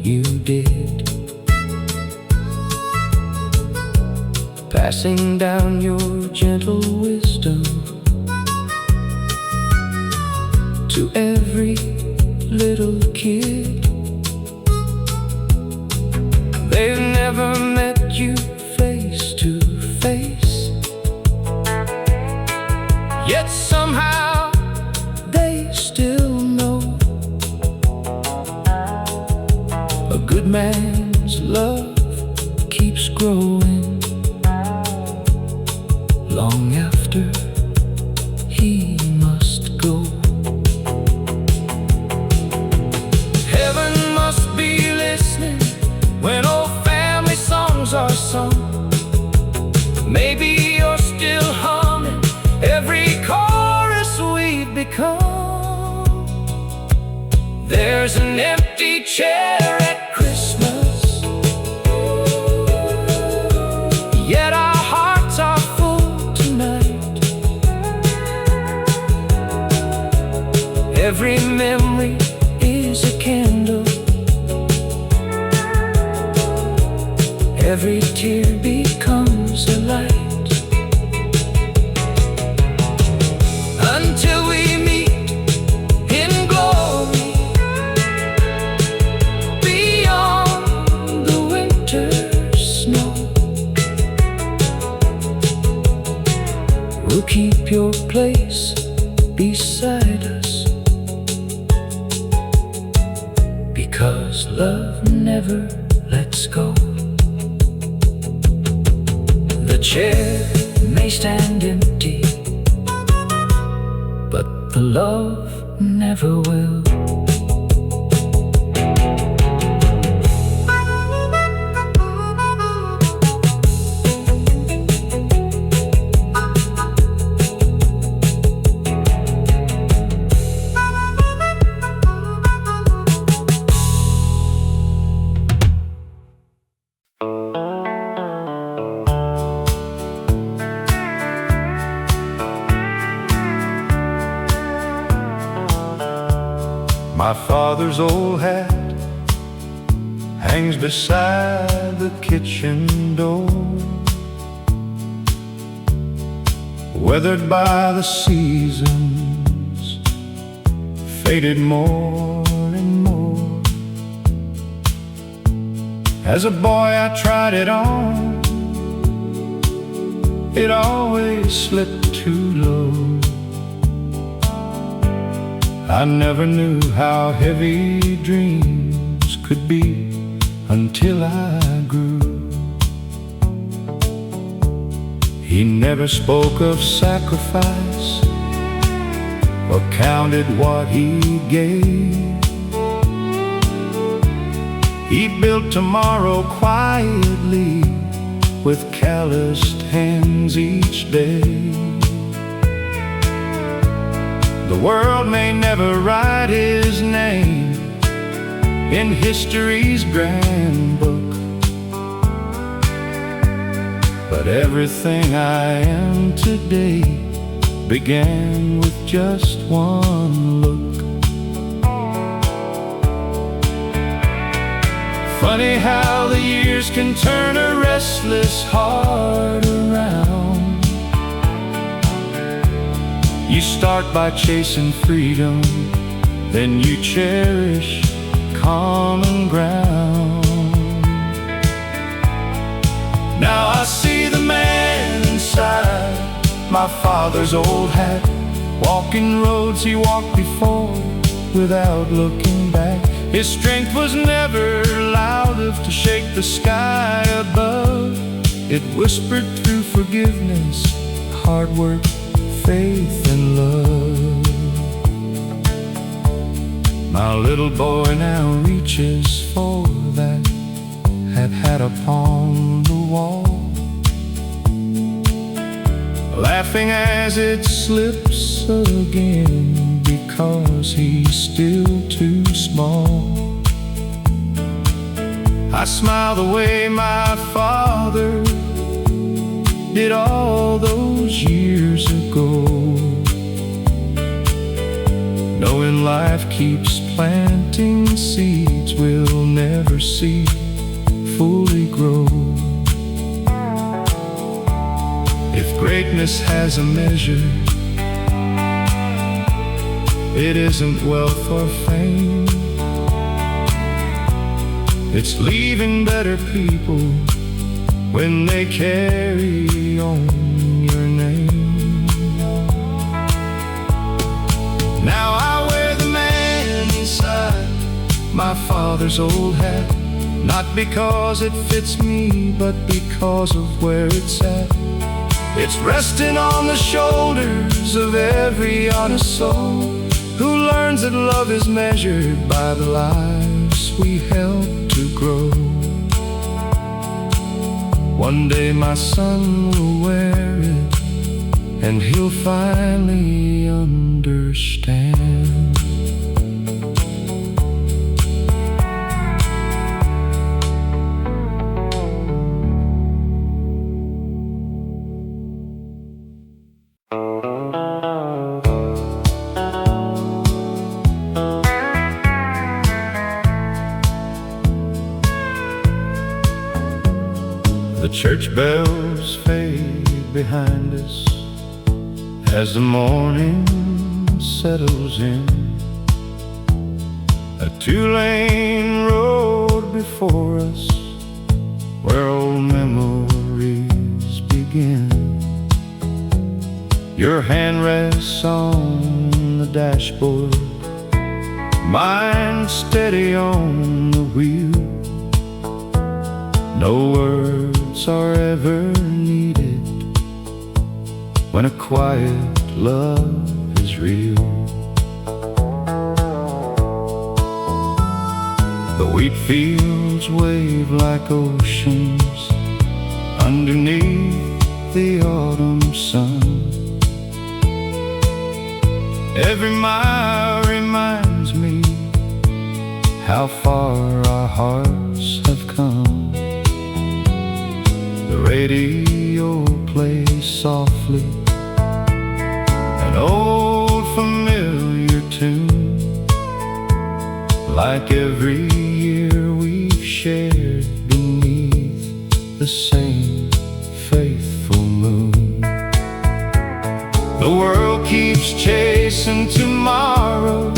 you did, passing down your gentle wisdom to every little kid. They've never met you face to face, yet somehow they still A good man's love keeps growing long after he must go. Heaven must be listening when old family songs are sung. Maybe you're still humming every chorus we've become. There's an empty chair at Christmas, yet our hearts are full tonight. Every memory is a candle, every tear becomes a light. Until we meet in glory beyond the winter snow, we'll keep your place beside us, because love never lets go. The chair may stand empty, but the love never will. My father's old hat hangs beside the kitchen door, weathered by the seasons, faded more and more. As a boy I tried it on, it always slipped too low. I never knew how heavy dreams could be until I grew. He never spoke of sacrifice or counted what he gave. He built tomorrow quietly with calloused hands each day. The world may never write his name in history's grand book, but everything I am today began with just one look. Funny how the years can turn a restless heart around. You start by chasing freedom, then you cherish common ground. Now I see the man inside my father's old hat, walking roads he walked before without looking back. His strength was never loud enough to shake the sky above. It whispered through forgiveness, hard work, faith and love. My little boy now reaches for that hat upon the wall, laughing as it slips again, because he's still too small. I smile the way my father did all those years ago, knowing life keeps planting seeds we'll never see fully grow. If greatness has a measure, it isn't wealth or fame. It's leaving better people when they carry on your name. Now I wear the man inside my father's old hat, not because it fits me, but because of where it's at. It's resting on the shoulders of every honest soul who learns that love is measured by the lives we help to grow. One day my son will wear it, and he'll finally understand. The church bells fade behind us as the morning settles in. A two-lane road before us where old memories begin. Your hand rests on the dashboard, mine steady on the wheel. No words are ever needed when a quiet love is real. The wheat fields wave like oceans underneath the autumn sun. Every mile reminds me how far our hearts have come. The radio plays softly, an old familiar tune, like every year we've shared beneath the same faithful moon. The world keeps chasing tomorrow,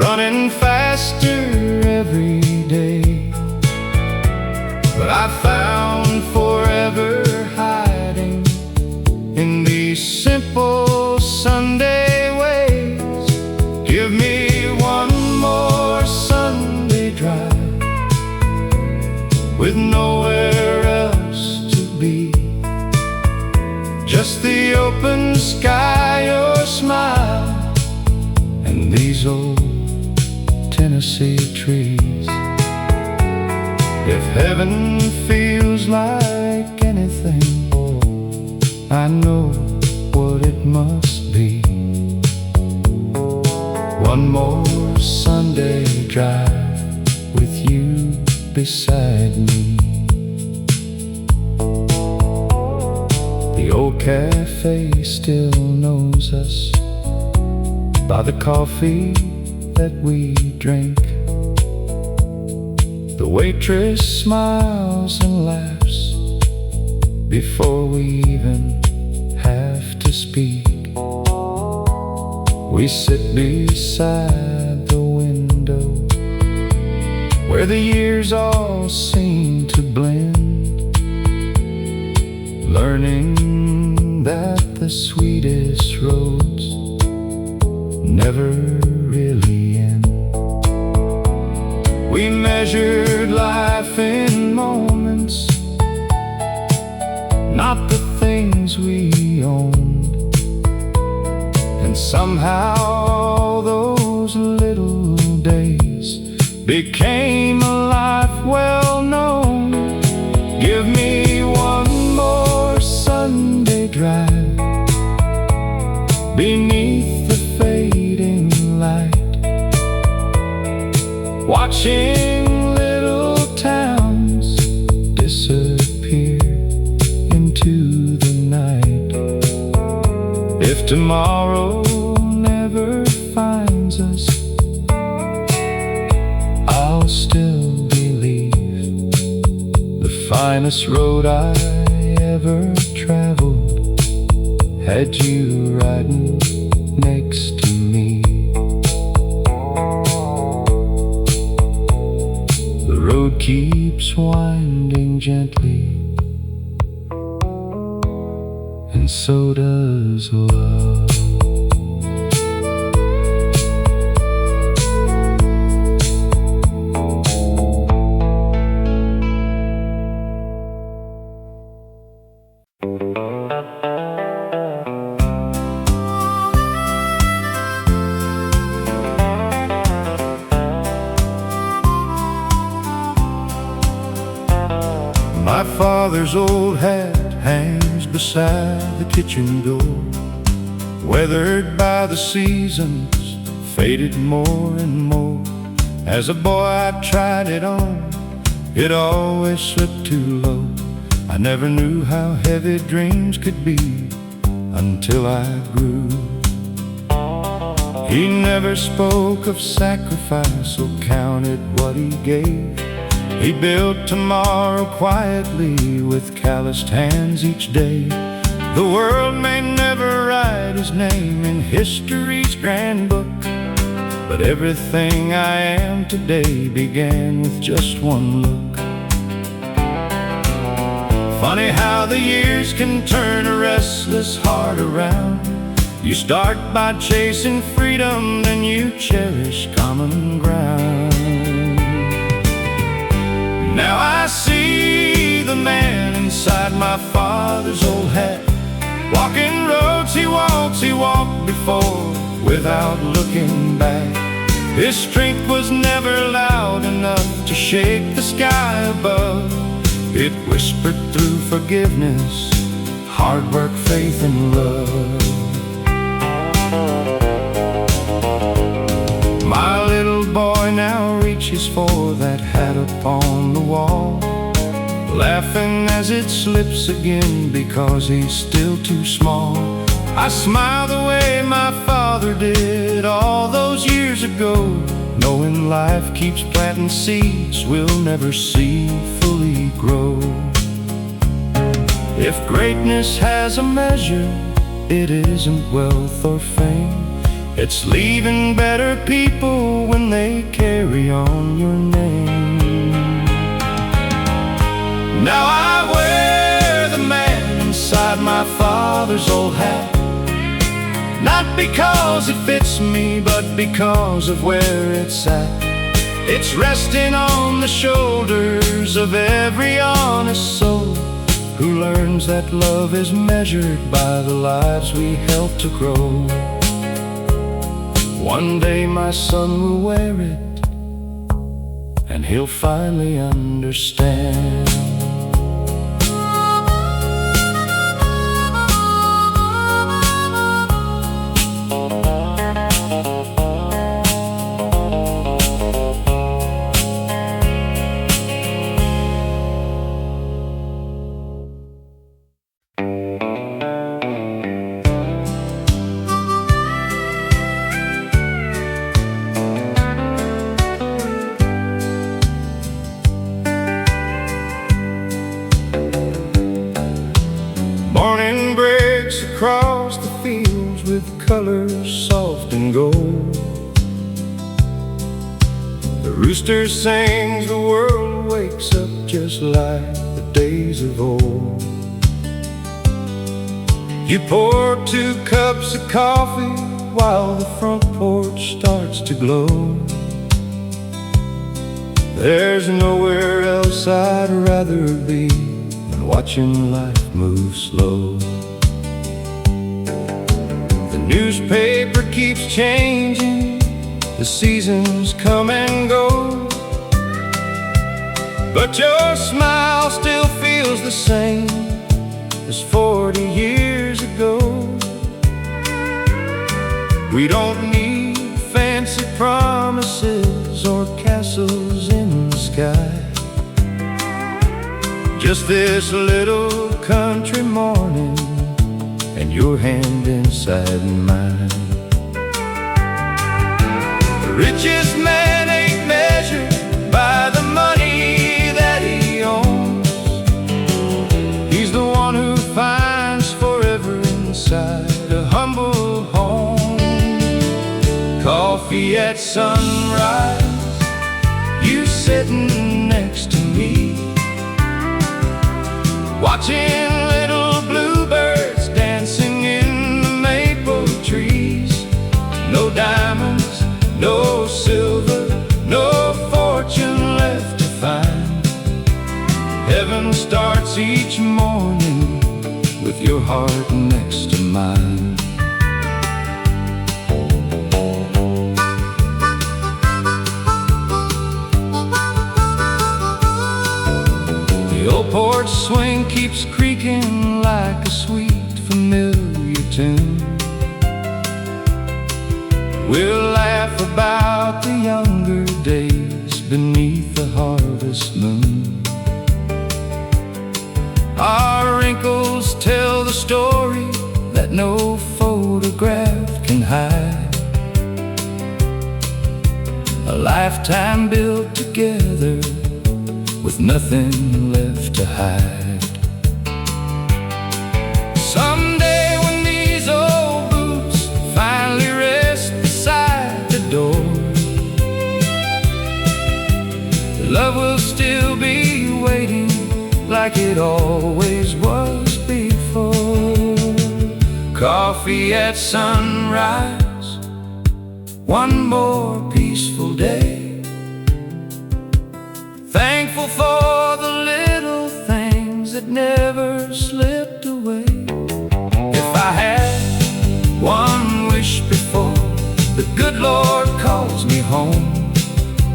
running faster every day. But I found forever hiding in these simple Sunday ways. Give me one more Sunday drive with nowhere else to be, just the open sky, your smile, and these old Tennessee trees. If heaven feels like anything, I know what it must be. One more Sunday drive with you beside me. The old cafe still knows us by the coffee that we drink. The waitress smiles and laughs before we even have to speak. We sit beside the window where the years all seem to blend, learning that the sweetest roads never really end. We measured life in moments, not the things we owned. And somehow those little days became a life well known. Give me one more Sunday drive beneath the fading light, watching little towns disappear into the night. If tomorrow never finds us, I'll still believe the finest road I ever traveled had you riding next to me. The road keeps winding gently, and so does love. My father's old hat hangs beside the kitchen door, weathered by the seasons, faded more and more. As a boy I tried it on, it always slipped too low. I never knew how heavy dreams could be until I grew. He never spoke of sacrifice or counted what he gave. He built tomorrow quietly with calloused hands each day. The world may never write his name in history's grand book, but everything I am today began with just one look. Funny how the years can turn a restless heart around. You start by chasing freedom, then you cherish common ground. Now I see the man inside my father's old hat, walking roads he walked before without looking back. His strength was never loud enough to shake the sky above. It whispered through forgiveness, hard work, faith, and love. My little boy now reaches for that hat upon the wall, laughing as it slips again because he's still too small. I smile the way my father did all those years ago, knowing life keeps planting seeds we'll never see fully grow. If greatness has a measure, it isn't wealth or fame. It's leaving better people when they carry on your name. Now I wear the man inside my father's old hat, not because it fits me, but because of where it's at. It's resting on the shoulders of every honest soul who learns that love is measured by the lives we help to grow. One day my son will wear it, and he'll finally understand. Morning breaks across the fields with colors soft and gold. The rooster sings, the world wakes up just like the days of old. You pour 2 cups of coffee while the front porch starts to glow. There's nowhere else I'd rather be than watching life move slow. The newspaper keeps changing, the seasons come and go, but your smile still feels the same as 40 years ago. We don't need fancy promises or castles in the sky, just this little country morning and your hand inside mine. The richest man ain't measured by the money that he owns. He's the one who finds forever inside a humble home. Coffee at sunrise, you sitting next to me, watching little bluebirds dancing in the maple trees. No diamonds, no silver, no fortune left to find. Heaven starts each morning with your heart next to mine. The old porch porch swing keeps creaking like a sweet familiar tune. We'll laugh about the younger days beneath the harvest moon. Our wrinkles tell the story that no photograph can hide. A lifetime built together with nothing left to hide. Someday when these old boots finally rest beside the door, love will still be waiting like it always was before. Coffee at sunrise, one more peaceful day. Thankful for the little things that never slipped away. If I had one wish before the good Lord calls me home,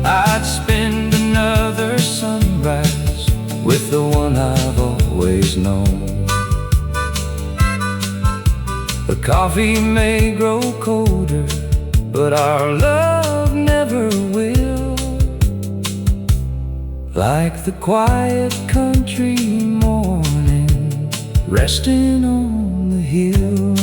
I'd spend another sunrise with the one I've always known. The coffee may grow colder, but our love never will. Like the quiet country morning resting on the hill.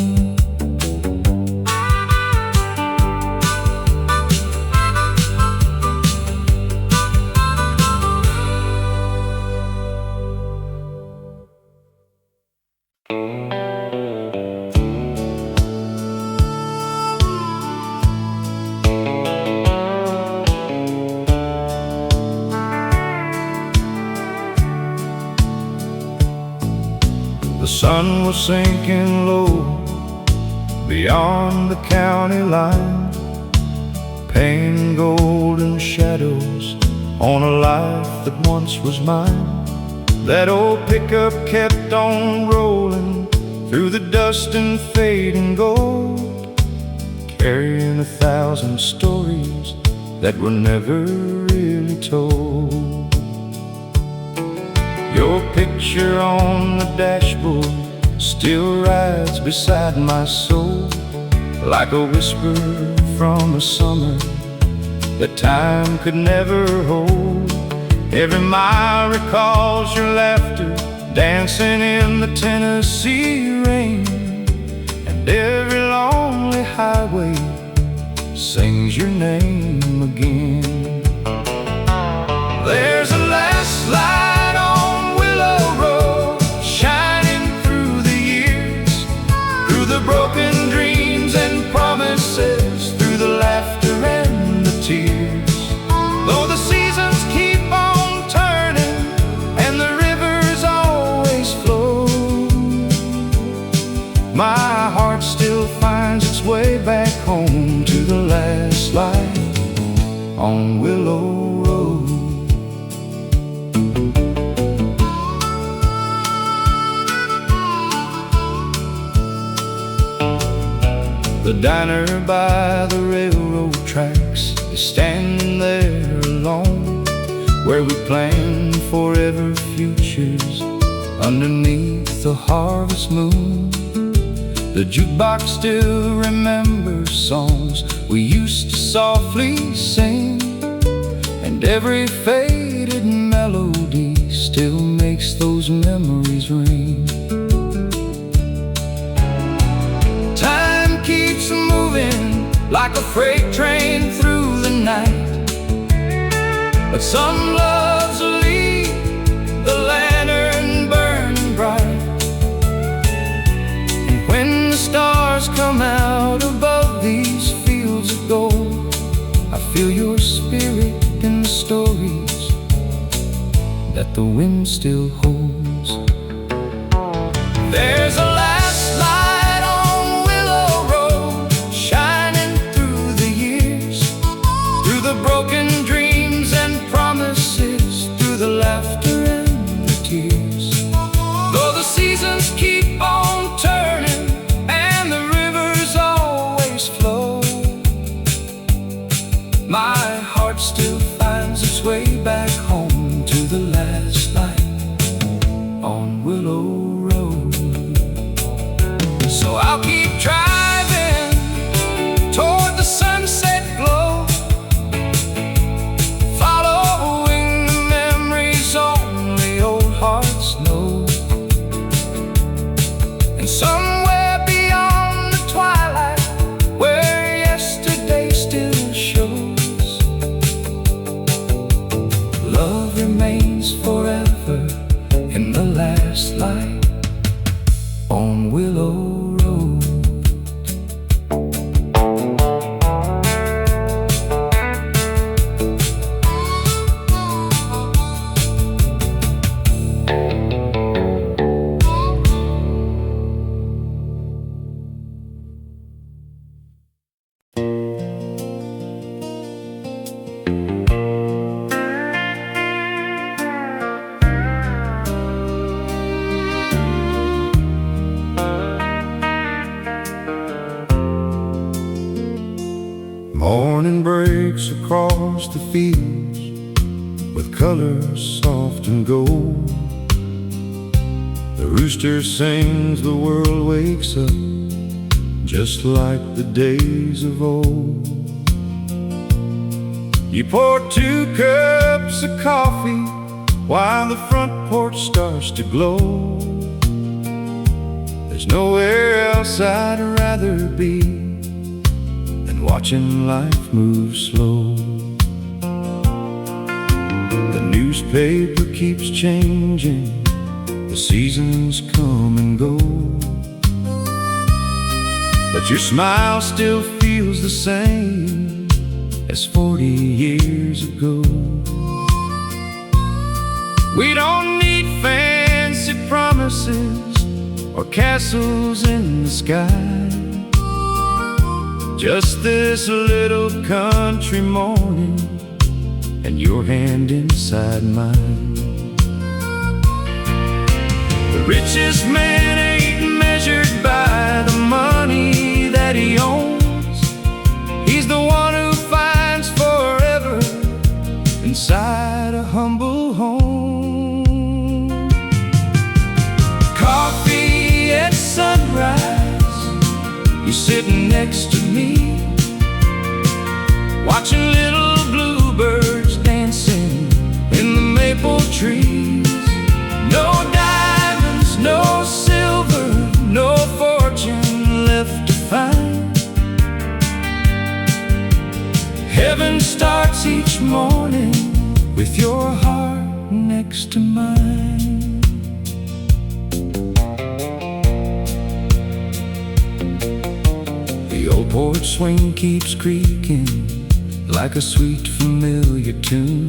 The sun was sinking low beyond the county line, painting golden shadows on a life that once was mine. That old pickup kept on rolling through the dust and fading gold, carrying 1,000 stories that were never really told. Your picture on the dashboard still rides beside my soul, like a whisper from a summer that time could never hold. Every mile recalls your laughter dancing in the Tennessee rain, and every lonely highway sings your name again. There's a last light on Willow Road, shining through the years, through the broken dreams and promises, through the laughter and the tears. Though the seasons keep on turning and the rivers always flow, my heart still finds its way back home to the last light on Willow Road. The diner by the railroad tracks is standing there alone, where we plan forever futures underneath the harvest moon. The jukebox still remembers songs we used to softly sing, and every faded melody still makes those memories ring. Time keeps moving like a freight train through the night, but some loves leave the lantern burning bright. And when the stars come out above these fields of gold, I feel your spirit in the stories that the wind still holds. There's a last light on Willow Road, shining through the years, through the broken dreams and promises, through the laughter and the tears. Though the seasons keep on turning and the rivers always flow, my heart still finds its way back home to the last light breaks across the fields with colors soft and gold. The rooster sings, the world wakes up, just like the days of old. You pour 2 cups of coffee while the front porch starts to glow. There's nowhere else I'd rather be than watching life move slow. The newspaper keeps changing, the seasons come and go, but your smile still feels the same as 40 years ago. We don't need fancy promises or castles in the sky, just this little country morning and your hand inside mine. The richest man ain't measured by the money that he owns. He's the one who finds forever inside a humble home. Coffee at sunrise, you're sitting next to me, watching little bluebirds dancing in the maple trees. No diamonds, no silver, no fortune left to find. Heaven starts each morning with your heart next to mine. The old porch swing keeps creaking like a sweet familiar tune.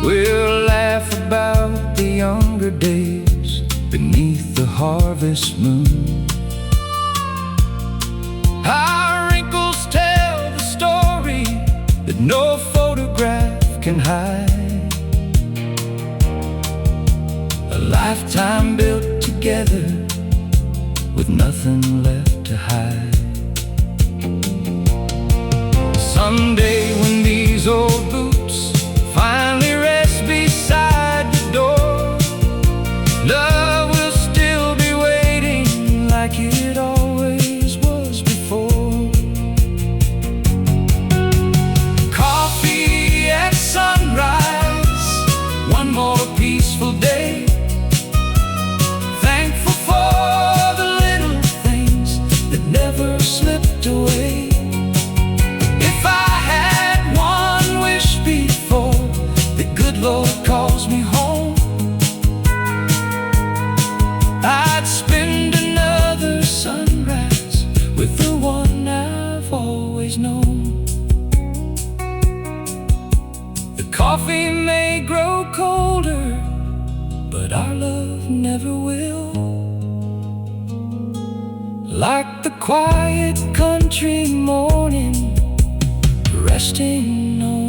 We'll laugh about the younger days beneath the harvest moon. Our wrinkles tell the story that no photograph can hide. A lifetime built together with nothing left to hide. Someday when these old boots finally rest beside the door, love will still be waiting like it always was before. Coffee at sunrise, one more peaceful day. Thankful for the little things that never slipped away. Lord calls me home, I'd spend another sunrise with the one I've always known. The coffee may grow colder, but our love never will. Like the quiet country morning, resting on